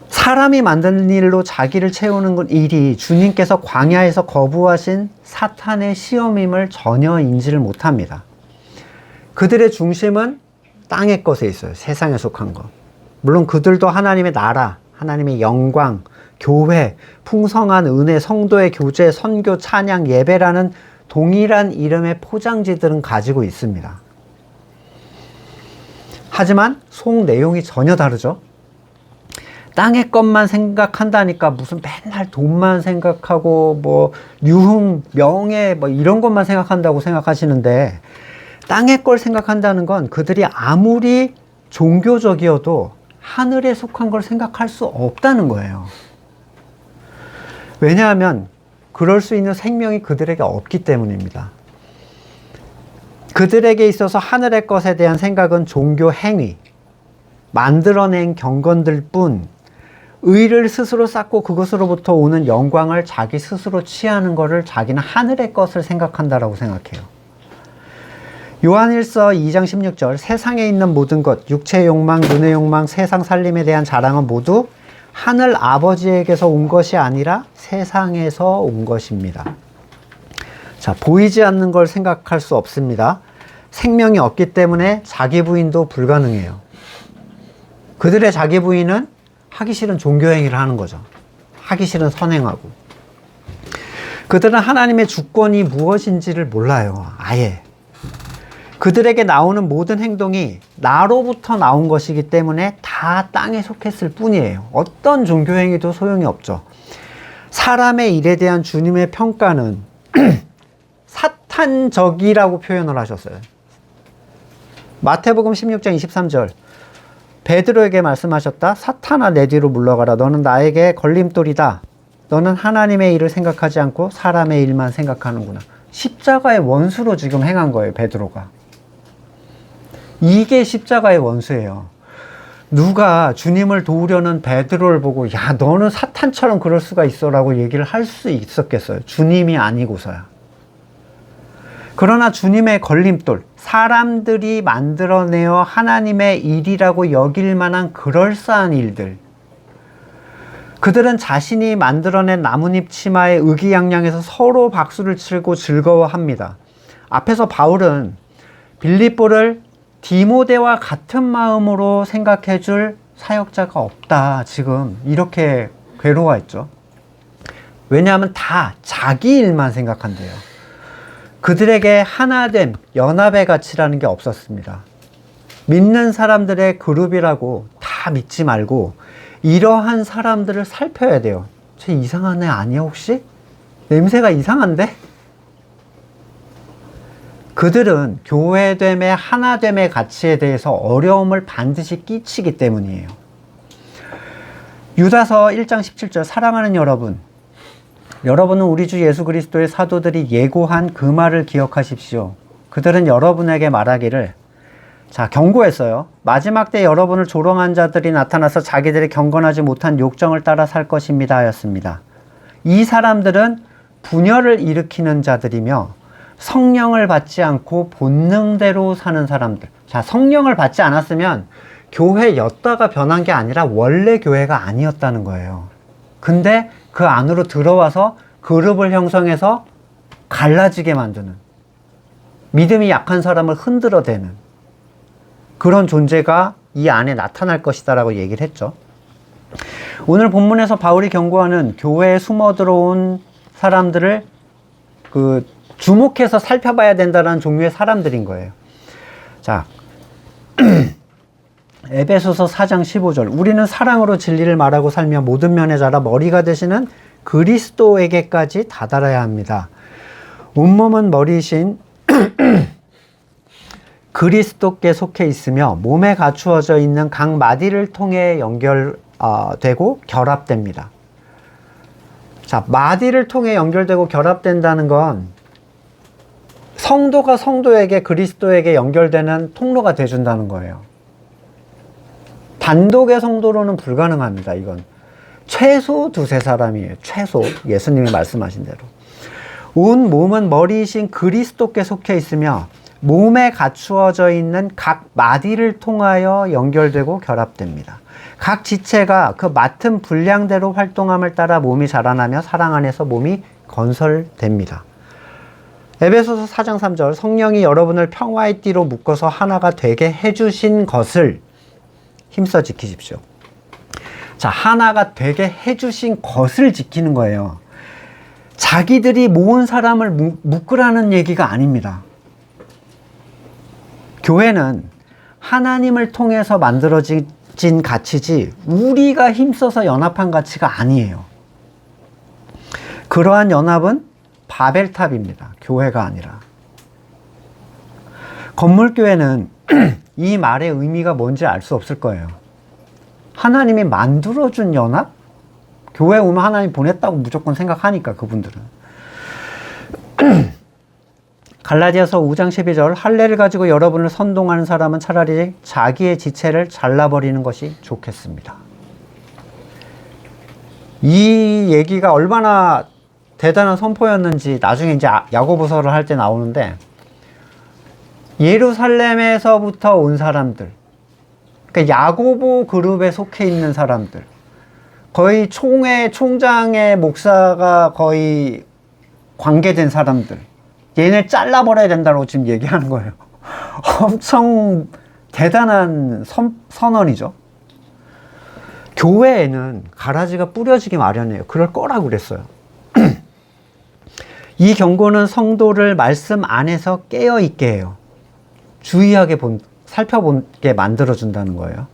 사람이 만드는 일로 자기를 채우는 건 일이 주님께서 광야에서 거부하신 사탄의 시험임을 전혀 인지를 못합니다. 그들의 중심은 땅의 것에 있어요. 세상에 속한 것. 물론 그들도 하나님의 나라, 하나님의 영광, 교회, 풍성한 은혜, 성도의 교제, 선교, 찬양, 예배라는 동일한 이름의 포장지들은 가지고 있습니다. 하지만 속 내용이 전혀 다르죠. 땅의 것만 생각한다니까 무슨 맨날 돈만 생각하고 뭐 유흥, 명예 뭐 이런 것만 생각한다고 생각하시는데 땅의 걸 생각한다는 건 그들이 아무리 종교적이어도 하늘에 속한 걸 생각할 수 없다는 거예요. 왜냐하면 그럴 수 있는 생명이 그들에게 없기 때문입니다. 그들에게 있어서 하늘의 것에 대한 생각은 종교 행위, 만들어낸 경건들 뿐, 의를 스스로 쌓고 그것으로부터 오는 영광을 자기 스스로 취하는 것을 자기는 하늘의 것을 생각한다라고 생각해요. 요한일서 2장 16절 세상에 있는 모든 것, 육체의 욕망, 눈의 욕망, 세상 살림에 대한 자랑은 모두 하늘 아버지에게서 온 것이 아니라 세상에서 온 것입니다. 자, 보이지 않는 걸 생각할 수 없습니다. 생명이 없기 때문에 자기 부인도 불가능해요. 그들의 자기 부인은 하기 싫은 종교행위를 하는 거죠. 하기 싫은 선행하고. 그들은 하나님의 주권이 무엇인지를 몰라요. 아예. 그들에게 나오는 모든 행동이 나로부터 나온 것이기 때문에 다 땅에 속했을 뿐이에요. 어떤 종교행위도 소용이 없죠. 사람의 일에 대한 주님의 평가는 사탄적이라고 표현을 하셨어요. 마태복음 16장 23절 베드로에게 말씀하셨다. 사탄아 내 뒤로 물러가라. 너는 나에게 걸림돌이다. 너는 하나님의 일을 생각하지 않고 사람의 일만 생각하는구나. 십자가의 원수로 지금 행한 거예요. 베드로가. 이게 십자가의 원수예요. 누가 주님을 도우려는 베드로를 보고 야 너는 사탄처럼 그럴 수가 있어 라고 얘기를 할 수 있었겠어요. 주님이 아니고서야. 그러나 주님의 걸림돌, 사람들이 만들어내어 하나님의 일이라고 여길 만한 그럴싸한 일들, 그들은 자신이 만들어낸 나뭇잎 치마에 의기양양해서 서로 박수를 치고 즐거워합니다. 앞에서 바울은 빌립보를 디모데와 같은 마음으로 생각해 줄 사역자가 없다. 지금 이렇게 괴로워했죠. 왜냐하면 다 자기 일만 생각한대요. 그들에게 하나됨, 연합의 가치라는 게 없었습니다. 믿는 사람들의 그룹이라고 다 믿지 말고 이러한 사람들을 살펴야 돼요. 쟤 이상한 애 아니야 혹시? 냄새가 이상한데? 그들은 교회됨의 하나됨의 가치에 대해서 어려움을 반드시 끼치기 때문이에요. 유다서 1장 17절 사랑하는 여러분, 여러분은 우리 주 예수 그리스도의 사도들이 예고한 그 말을 기억하십시오. 그들은 여러분에게 말하기를, 자, 경고했어요. 마지막 때 여러분을 조롱한 자들이 나타나서 자기들의 경건하지 못한 욕정을 따라 살 것입니다 하였습니다. 이 사람들은 분열을 일으키는 자들이며 성령을 받지 않고 본능대로 사는 사람들. 자, 성령을 받지 않았으면 교회였다가 변한 게 아니라 원래 교회가 아니었다는 거예요. 근데 그 안으로 들어와서 그룹을 형성해서 갈라지게 만드는, 믿음이 약한 사람을 흔들어대는 그런 존재가 이 안에 나타날 것이다 라고 얘기를 했죠. 오늘 본문에서 바울이 경고하는 교회에 숨어 들어온 사람들을 주목해서 살펴봐야 된다는 종류의 사람들인 거예요. 자, 에베소서 4장 15절 우리는 사랑으로 진리를 말하고 살며 모든 면에 자라 머리가 되시는 그리스도에게까지 다다라야 합니다. 온몸은 머리이신 그리스도께 속해 있으며 몸에 갖추어져 있는 각 마디를 통해 연결되고 결합됩니다. 자, 마디를 통해 연결되고 결합된다는 건 성도가 성도에게 그리스도에게 연결되는 통로가 돼준다는 거예요. 단독의 성도로는 불가능합니다. 이건 최소 두세 사람이에요. 최소 예수님이 말씀하신 대로. 온 몸은 머리이신 그리스도께 속해 있으며 몸에 갖추어져 있는 각 마디를 통하여 연결되고 결합됩니다. 각 지체가 그 맡은 분량대로 활동함을 따라 몸이 자라나며 사랑 안에서 몸이 건설됩니다. 에베소서 4장 3절 성령이 여러분을 평화의 띠로 묶어서 하나가 되게 해주신 것을 힘써 지키십시오. 자, 하나가 되게 해주신 것을 지키는 거예요. 자기들이 모은 사람을 묶으라는 얘기가 아닙니다. 교회는 하나님을 통해서 만들어진 가치지 우리가 힘써서 연합한 가치가 아니에요. 그러한 연합은 바벨탑입니다. 교회가 아니라. 건물교회는 이 말의 의미가 뭔지 알 수 없을 거예요. 하나님이 만들어준 연합? 교회 오면 하나님 보냈다고 무조건 생각하니까 그분들은. 갈라디아서 5장 12절 할례를 가지고 여러분을 선동하는 사람은 차라리 자기의 지체를 잘라버리는 것이 좋겠습니다. 이 얘기가 얼마나 대단한 선포였는지 나중에 이제 야고보서를 할 때 나오는데 예루살렘에서부터 온 사람들, 그러니까 야고보 그룹에 속해 있는 사람들, 거의 총장의 목사가 거의 관계된 사람들, 얘네 잘라버려야 된다고 지금 얘기하는 거예요. 엄청 대단한 선언이죠. 교회에는 가라지가 뿌려지기 마련이에요. 그럴 거라고 그랬어요. 이 경고는 성도를 말씀 안에서 깨어있게 해요. 주의하게 살펴보게 만들어준다는 거예요.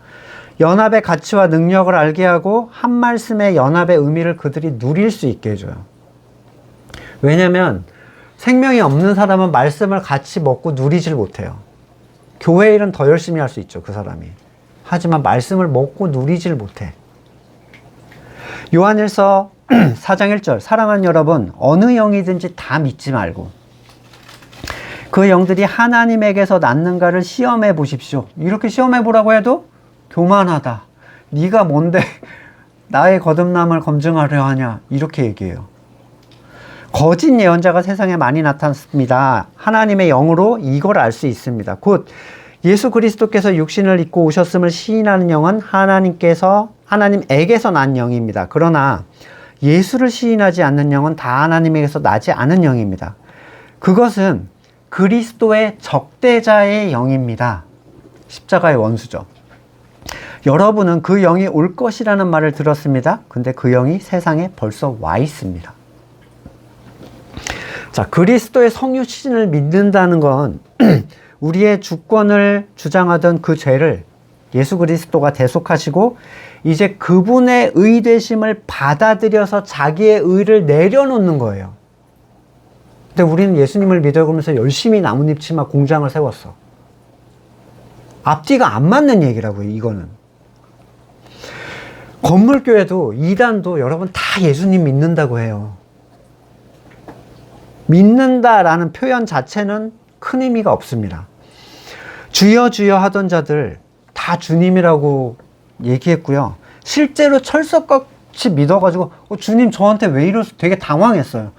연합의 가치와 능력을 알게 하고 한 말씀의 연합의 의미를 그들이 누릴 수 있게 해줘요. 왜냐면 생명이 없는 사람은 말씀을 같이 먹고 누리질 못해요. 교회 일은 더 열심히 할 수 있죠, 그 사람이. 하지만 말씀을 먹고 누리질 못해. 요한일서 4장 1절, 사랑하는 여러분, 어느 영이든지 다 믿지 말고 그 영들이 하나님에게서 났는가를 시험해 보십시오. 이렇게 시험해 보라고 해도 교만하다, 네가 뭔데 나의 거듭남을 검증하려 하냐, 이렇게 얘기해요. 거짓 예언자가 세상에 많이 나타났습니다. 하나님의 영으로 이걸 알 수 있습니다. 곧 예수 그리스도께서 육신을 입고 오셨음을 시인하는 영은 하나님에게서 난 영입니다. 그러나 예수를 시인하지 않는 영은 다 하나님에게서 나지 않은 영입니다. 그것은 그리스도의 적대자의 영입니다. 십자가의 원수죠. 여러분은 그 영이 올 것이라는 말을 들었습니다. 근데 그 영이 세상에 벌써 와 있습니다. 자, 그리스도의 성육신을 믿는다는 건 우리의 주권을 주장하던 그 죄를 예수 그리스도가 대속하시고 이제 그분의 의되심을 받아들여서 자기의 의를 내려놓는 거예요. 근데 우리는 예수님을 믿어가면서 열심히 나뭇잎 치마 공장을 세웠어. 앞뒤가 안 맞는 얘기라고요, 이거는. 건물교회도 이단도 여러분 다 예수님 믿는다고 해요. 믿는다라는 표현 자체는 큰 의미가 없습니다. 주여 주여 하던 자들 다 주님이라고 얘기했고요. 실제로 철석같이 믿어가지고 주님 저한테 왜 이러세요? 되게 당황했어요.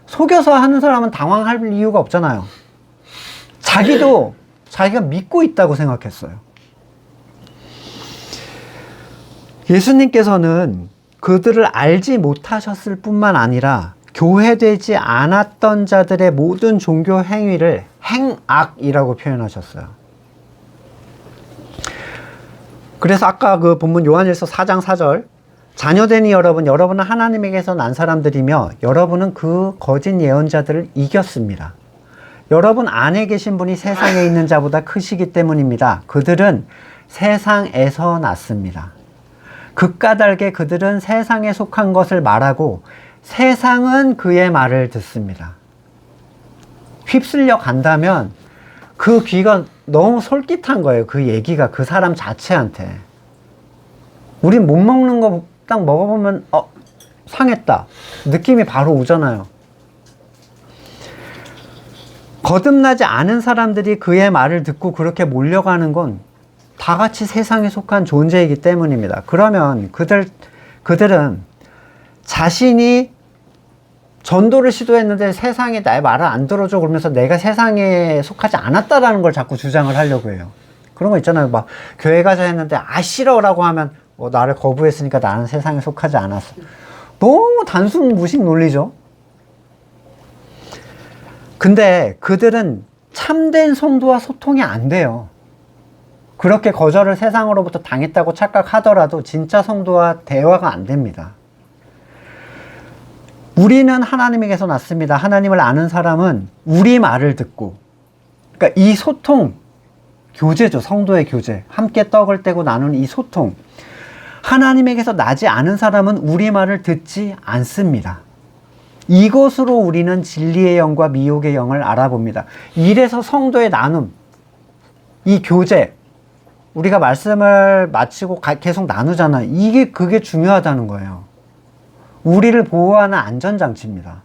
속여서 하는 사람은 당황할 이유가 없잖아요. 자기가 믿고 있다고 생각했어요. 예수님께서는 그들을 알지 못하셨을 뿐만 아니라 교회되지 않았던 자들의 모든 종교 행위를 행악이라고 표현하셨어요. 그래서 아까 그 본문 요한일서 4장 4절, 자녀되니 여러분은 하나님에게서 난 사람들이며 여러분은 그 거짓 예언자들을 이겼습니다. 여러분 안에 계신 분이 세상에 있는 자보다 크시기 때문입니다. 그들은 세상에서 났습니다. 극까닭에 그들은 세상에 속한 것을 말하고 세상은 그의 말을 듣습니다. 휩쓸려 간다면 그 귀가 너무 솔깃한 거예요. 그 얘기가 그 사람 자체한테. 우린 못 먹는 거 딱 먹어보면 상했다 느낌이 바로 오잖아요. 거듭나지 않은 사람들이 그의 말을 듣고 그렇게 몰려가는 건 다 같이 세상에 속한 존재이기 때문입니다. 그러면 그들은 자신이 전도를 시도했는데 세상이 나의 말을 안 들어줘 그러면서 내가 세상에 속하지 않았다라는 걸 자꾸 주장을 하려고 해요. 그런 거 있잖아요. 막 교회 가자 했는데 싫어라고 하면 나를 거부했으니까 나는 세상에 속하지 않았어. 너무 단순 무식 논리죠. 근데 그들은 참된 성도와 소통이 안 돼요. 그렇게 거절을 세상으로부터 당했다고 착각하더라도 진짜 성도와 대화가 안 됩니다. 우리는 하나님에게서 났습니다. 하나님을 아는 사람은 우리 말을 듣고, 그러니까 이 소통, 교제죠. 성도의 교제. 함께 떡을 떼고 나누는 이 소통. 하나님에게서 나지 않은 사람은 우리 말을 듣지 않습니다. 이것으로 우리는 진리의 영과 미혹의 영을 알아봅니다. 이래서 성도의 나눔, 이 교제, 우리가 말씀을 마치고 계속 나누잖아요. 그게 중요하다는 거예요. 우리를 보호하는 안전장치입니다.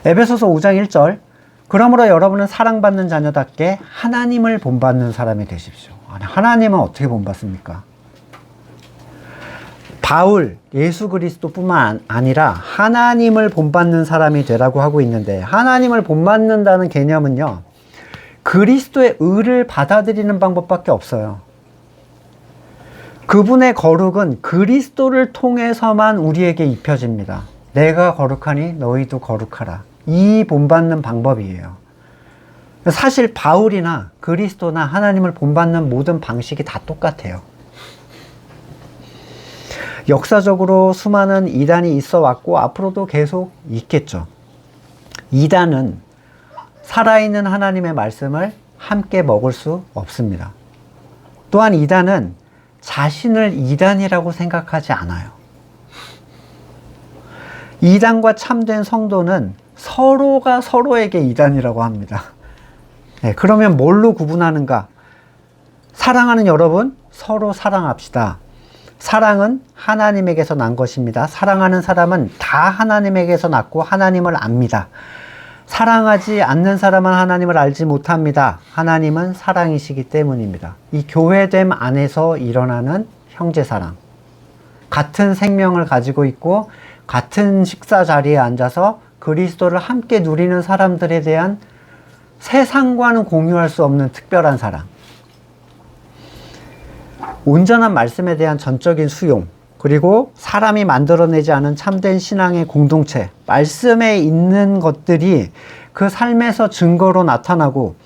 에베소서 5장 1절, 그러므로 여러분은 사랑받는 자녀답게 하나님을 본받는 사람이 되십시오. 아니, 하나님은 어떻게 본받습니까? 바울, 예수 그리스도뿐만 아니라 하나님을 본받는 사람이 되라고 하고 있는데, 하나님을 본받는다는 개념은요, 그리스도의 의를 받아들이는 방법밖에 없어요. 그분의 거룩은 그리스도를 통해서만 우리에게 입혀집니다. 내가 거룩하니 너희도 거룩하라. 이 본받는 방법이에요. 사실 바울이나 그리스도나 하나님을 본받는 모든 방식이 다 똑같아요. 역사적으로 수많은 이단이 있어 왔고 앞으로도 계속 있겠죠. 이단은 살아있는 하나님의 말씀을 함께 먹을 수 없습니다. 또한 이단은 자신을 이단이라고 생각하지 않아요. 이단과 참된 성도는 서로가 서로에게 이단이라고 합니다. 네, 그러면 뭘로 구분하는가? 사랑하는 여러분, 서로 사랑합시다. 사랑은 하나님에게서 난 것입니다. 사랑하는 사람은 다 하나님에게서 났고 하나님을 압니다. 사랑하지 않는 사람은 하나님을 알지 못합니다. 하나님은 사랑이시기 때문입니다. 이 교회됨 안에서 일어나는 형제사랑. 같은 생명을 가지고 있고 같은 식사 자리에 앉아서 그리스도를 함께 누리는 사람들에 대한 세상과는 공유할 수 없는 특별한 사랑. 온전한 말씀에 대한 전적인 수용, 그리고 사람이 만들어내지 않은 참된 신앙의 공동체, 말씀에 있는 것들이 그 삶에서 증거로 나타나고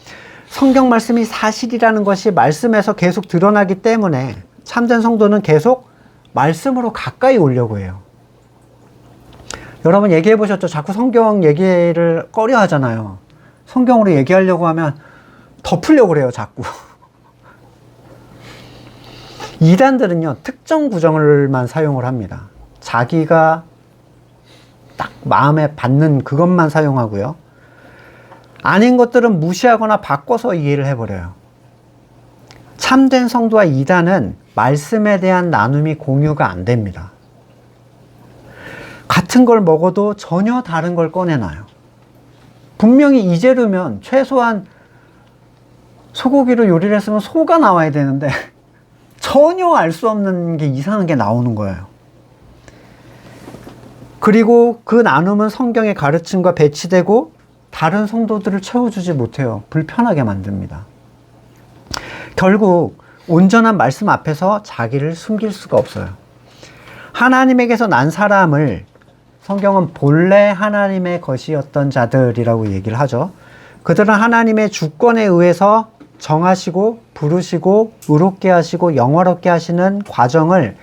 성경 말씀이 사실이라는 것이 말씀에서 계속 드러나기 때문에 참된 성도는 계속 말씀으로 가까이 오려고 해요. 여러분 얘기해 보셨죠? 자꾸 성경 얘기를 꺼려 하잖아요. 성경으로 얘기하려고 하면 덮으려고 그래요, 자꾸. 이단들은요, 특정 구절만 사용을 합니다. 자기가 딱 마음에 받는 그것만 사용하고요. 아닌 것들은 무시하거나 바꿔서 이해를 해버려요. 참된 성도와 이단은 말씀에 대한 나눔이 공유가 안 됩니다. 같은 걸 먹어도 전혀 다른 걸 꺼내놔요. 분명히 이 재료면 최소한 소고기로 요리를 했으면 소가 나와야 되는데 전혀 알 수 없는 게 이상한 게 나오는 거예요. 그리고 그 나눔은 성경의 가르침과 배치되고 다른 성도들을 채워주지 못해요. 불편하게 만듭니다. 결국 온전한 말씀 앞에서 자기를 숨길 수가 없어요. 하나님에게서 난 사람을 성경은 본래 하나님의 것이었던 자들이라고 얘기를 하죠. 그들은 하나님의 주권에 의해서 정하시고 부르시고 의롭게 하시고 영화롭게 하시는 과정을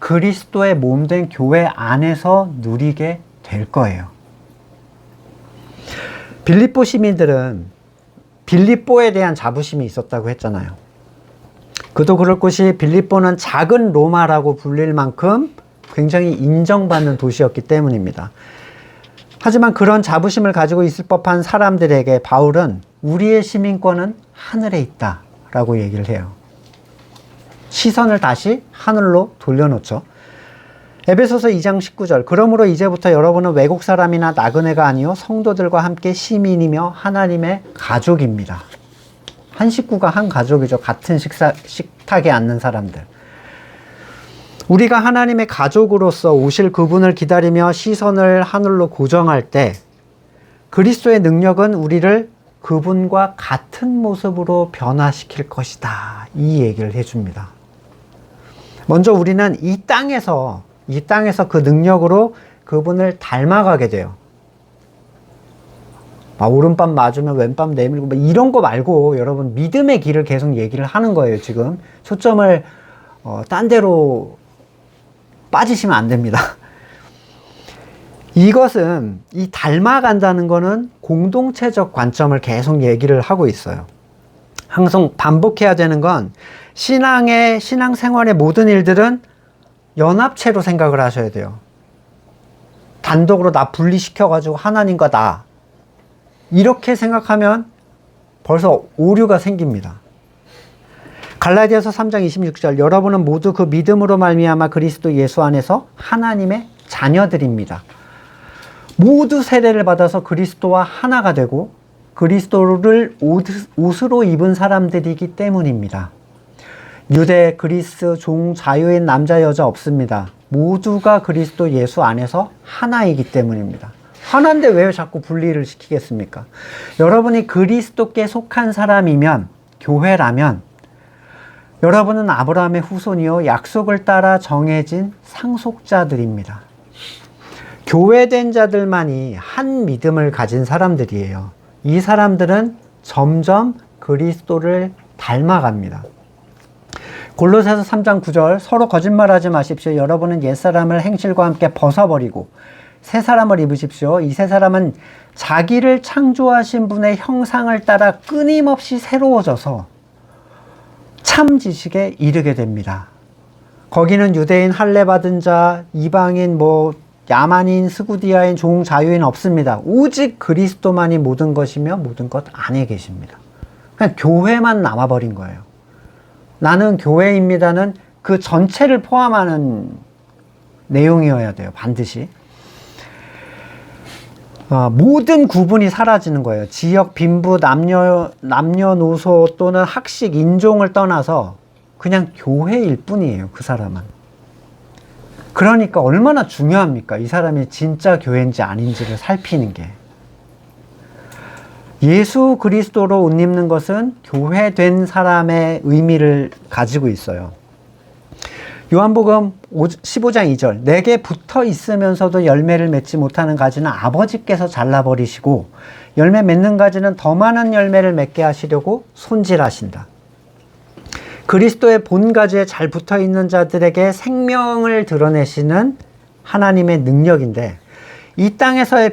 그리스도의 몸된 교회 안에서 누리게 될 거예요. 빌립보 시민들은 빌립보에 대한 자부심이 있었다고 했잖아요. 그도 그럴 것이 빌립보는 작은 로마라고 불릴 만큼 굉장히 인정받는 도시였기 때문입니다. 하지만 그런 자부심을 가지고 있을 법한 사람들에게 바울은 우리의 시민권은 하늘에 있다 라고 얘기를 해요. 시선을 다시 하늘로 돌려놓죠. 에베소서 2장 19절, 그러므로 이제부터 여러분은 외국 사람이나 나그네가 아니요 성도들과 함께 시민이며 하나님의 가족입니다. 한 식구가 한 가족이죠. 같은 식탁에 앉는 사람들. 우리가 하나님의 가족으로서 오실 그분을 기다리며 시선을 하늘로 고정할 때 그리스도의 능력은 우리를 그분과 같은 모습으로 변화시킬 것이다. 이 얘기를 해줍니다. 먼저 우리는 이 땅에서 그 능력으로 그분을 닮아가게 돼요. 오른밤 맞으면 왼밤 내밀고 이런 거 말고 여러분 믿음의 길을 계속 얘기를 하는 거예요. 지금 초점을 딴 데로 빠지시면 안 됩니다. 이것은 이 닮아간다는 거는 공동체적 관점을 계속 얘기를 하고 있어요. 항상 반복해야 되는 건 신앙생활의 모든 일들은 연합체로 생각을 하셔야 돼요. 단독으로 나 분리시켜가지고 하나님과 나 이렇게 생각하면 벌써 오류가 생깁니다. 갈라디아서 3장 26절, 여러분은 모두 그 믿음으로 말미암아 그리스도 예수 안에서 하나님의 자녀들입니다. 모두 세례를 받아서 그리스도와 하나가 되고 그리스도를 옷으로 입은 사람들이기 때문입니다. 유대, 그리스, 종, 자유인, 남자, 여자 없습니다. 모두가 그리스도 예수 안에서 하나이기 때문입니다. 하나인데 왜 자꾸 분리를 시키겠습니까? 여러분이 그리스도께 속한 사람이면, 교회라면 여러분은 아브라함의 후손이요 약속을 따라 정해진 상속자들입니다. 교회된 자들만이 한 믿음을 가진 사람들이에요. 이 사람들은 점점 그리스도를 닮아갑니다. 골로새서 3장 9절 서로 거짓말하지 마십시오. 여러분은 옛사람을 행실과 함께 벗어버리고 새 사람을 입으십시오. 이 새 사람은 자기를 창조하신 분의 형상을 따라 끊임없이 새로워져서 참 지식에 이르게 됩니다. 거기는 유대인, 할례 받은 자, 이방인, 야만인, 스구디아인, 종, 자유인 없습니다. 오직 그리스도만이 모든 것이며 모든 것 안에 계십니다. 그냥 교회만 남아버린 거예요. 나는 교회입니다는 그 전체를 포함하는 내용이어야 돼요. 반드시. 모든 구분이 사라지는 거예요. 지역, 빈부, 남녀노소 또는 학식, 인종을 떠나서 그냥 교회일 뿐이에요. 그 사람은. 그러니까 얼마나 중요합니까? 이 사람이 진짜 교회인지 아닌지를 살피는 게. 예수 그리스도로 옷 입는 것은 교회된 사람의 의미를 가지고 있어요. 요한복음 15장 2절 내게 붙어 있으면서도 열매를 맺지 못하는 가지는 아버지께서 잘라버리시고 열매 맺는 가지는 더 많은 열매를 맺게 하시려고 손질하신다. 그리스도의 본 가지에 잘 붙어 있는 자들에게 생명을 드러내시는 하나님의 능력인데 이 땅에서의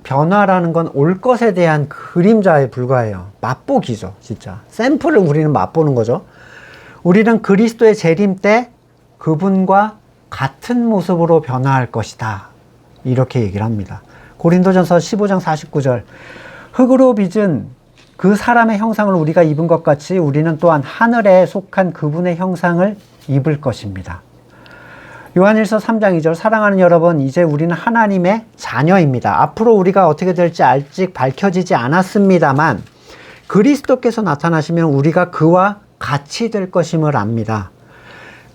변화라는 건 올 것에 대한 그림자에 불과해요. 맛보기죠, 진짜. 샘플을 우리는 맛보는 거죠. 우리는 그리스도의 재림 때 그분과 같은 모습으로 변화할 것이다. 이렇게 얘기를 합니다. 고린도전서 15장 49절 흙으로 빚은 그 사람의 형상을 우리가 입은 것 같이 우리는 또한 하늘에 속한 그분의 형상을 입을 것입니다. 요한일서 3장 2절 사랑하는 여러분 이제 우리는 하나님의 자녀입니다. 앞으로 우리가 어떻게 될지 아직 밝혀지지 않았습니다만 그리스도께서 나타나시면 우리가 그와 같이 될 것임을 압니다.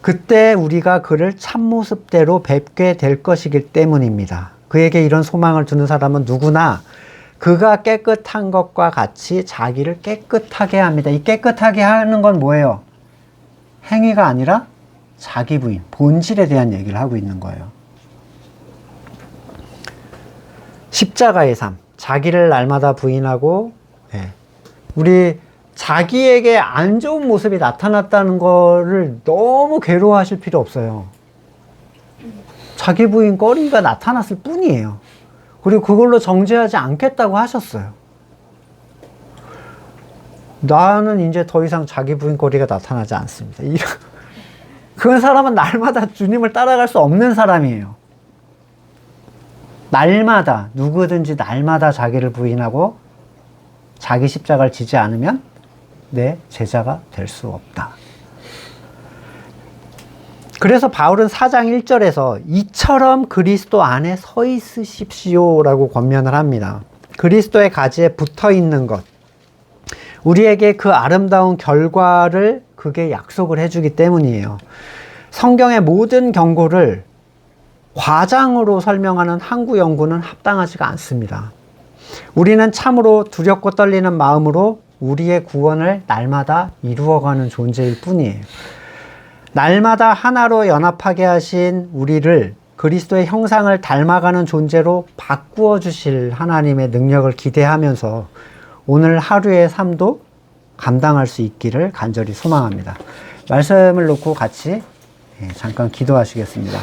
그때 우리가 그를 참모습대로 뵙게 될 것이기 때문입니다. 그에게 이런 소망을 두는 사람은 누구나 그가 깨끗한 것과 같이 자기를 깨끗하게 합니다. 이 깨끗하게 하는 건 뭐예요? 행위가 아니라 자기 부인, 본질에 대한 얘기를 하고 있는 거예요. 십자가의 삶, 자기를 날마다 부인하고 우리 자기에게 안 좋은 모습이 나타났다는 거를 너무 괴로워하실 필요 없어요. 자기 부인 거리가 나타났을 뿐이에요. 그리고 그걸로 정죄하지 않겠다고 하셨어요. 나는 이제 더 이상 자기 부인 거리가 나타나지 않습니다. 그 사람은 날마다 주님을 따라갈 수 없는 사람이에요. 날마다 누구든지 날마다 자기를 부인하고 자기 십자가를 지지 않으면 내 제자가 될 수 없다. 그래서 바울은 4장 1절에서 이처럼 그리스도 안에 서 있으십시오라고 권면을 합니다. 그리스도의 가지에 붙어 있는 것. 우리에게 그 아름다운 결과를 그게 약속을 해주기 때문이에요. 성경의 모든 경고를 과장으로 설명하는 항구 연구는 합당하지가 않습니다. 우리는 참으로 두렵고 떨리는 마음으로 우리의 구원을 날마다 이루어가는 존재일 뿐이에요. 날마다 하나로 연합하게 하신 우리를 그리스도의 형상을 닮아가는 존재로 바꾸어 주실 하나님의 능력을 기대하면서 오늘 하루의 삶도 감당할 수 있기를 간절히 소망합니다. 말씀을 놓고 같이 잠깐 기도하시겠습니다.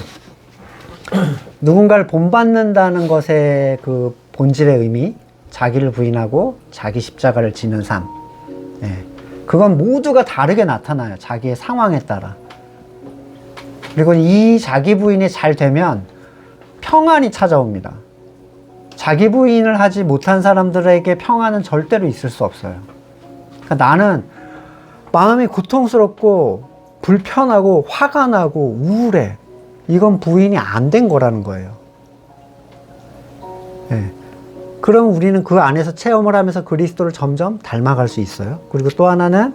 누군가를 본받는다는 것의 그 본질의 의미, 자기를 부인하고 자기 십자가를 지는 삶, 그건 모두가 다르게 나타나요. 자기의 상황에 따라. 그리고 이 자기 부인이 잘 되면 평안이 찾아옵니다. 자기 부인을 하지 못한 사람들에게 평안은 절대로 있을 수 없어요. 그러니까 나는 마음이 고통스럽고 불편하고 화가 나고 우울해. 이건 부인이 안 된 거라는 거예요. 그럼 우리는 그 안에서 체험을 하면서 그리스도를 점점 닮아갈 수 있어요. 그리고 또 하나는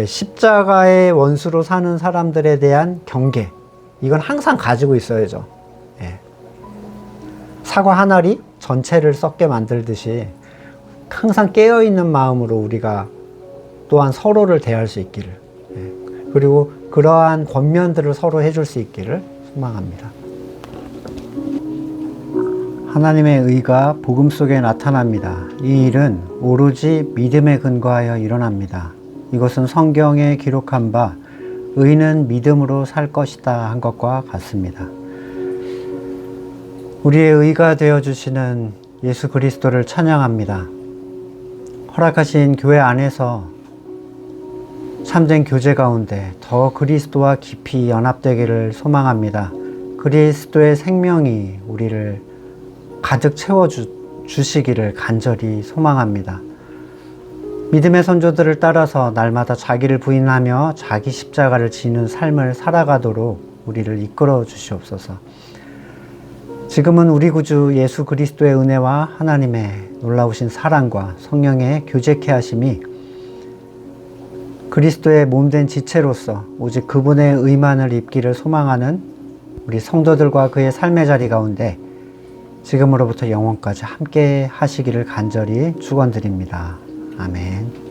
십자가의 원수로 사는 사람들에 대한 경계. 이건 항상 가지고 있어야죠. 사과 한 알이 전체를 썩게 만들듯이 항상 깨어있는 마음으로 우리가 또한 서로를 대할 수 있기를, 그리고 그러한 권면들을 서로 해줄 수 있기를 소망합니다. 하나님의 의가 복음 속에 나타납니다. 이 일은 오로지 믿음에 근거하여 일어납니다. 이것은 성경에 기록한 바 의는 믿음으로 살 것이다 한 것과 같습니다. 우리의 의가 되어주시는 예수 그리스도를 찬양합니다. 허락하신 교회 안에서 참된 교제 가운데 더 그리스도와 깊이 연합되기를 소망합니다. 그리스도의 생명이 우리를 가득 채워주시기를 간절히 소망합니다. 믿음의 선조들을 따라서 날마다 자기를 부인하며 자기 십자가를 지는 삶을 살아가도록 우리를 이끌어 주시옵소서. 지금은 우리 구주 예수 그리스도의 은혜와 하나님의 놀라우신 사랑과 성령의 교제케 하심이 그리스도의 몸된 지체로서 오직 그분의 의만을 입기를 소망하는 우리 성도들과 그의 삶의 자리 가운데 지금으로부터 영원까지 함께 하시기를 간절히 축원드립니다. 아멘.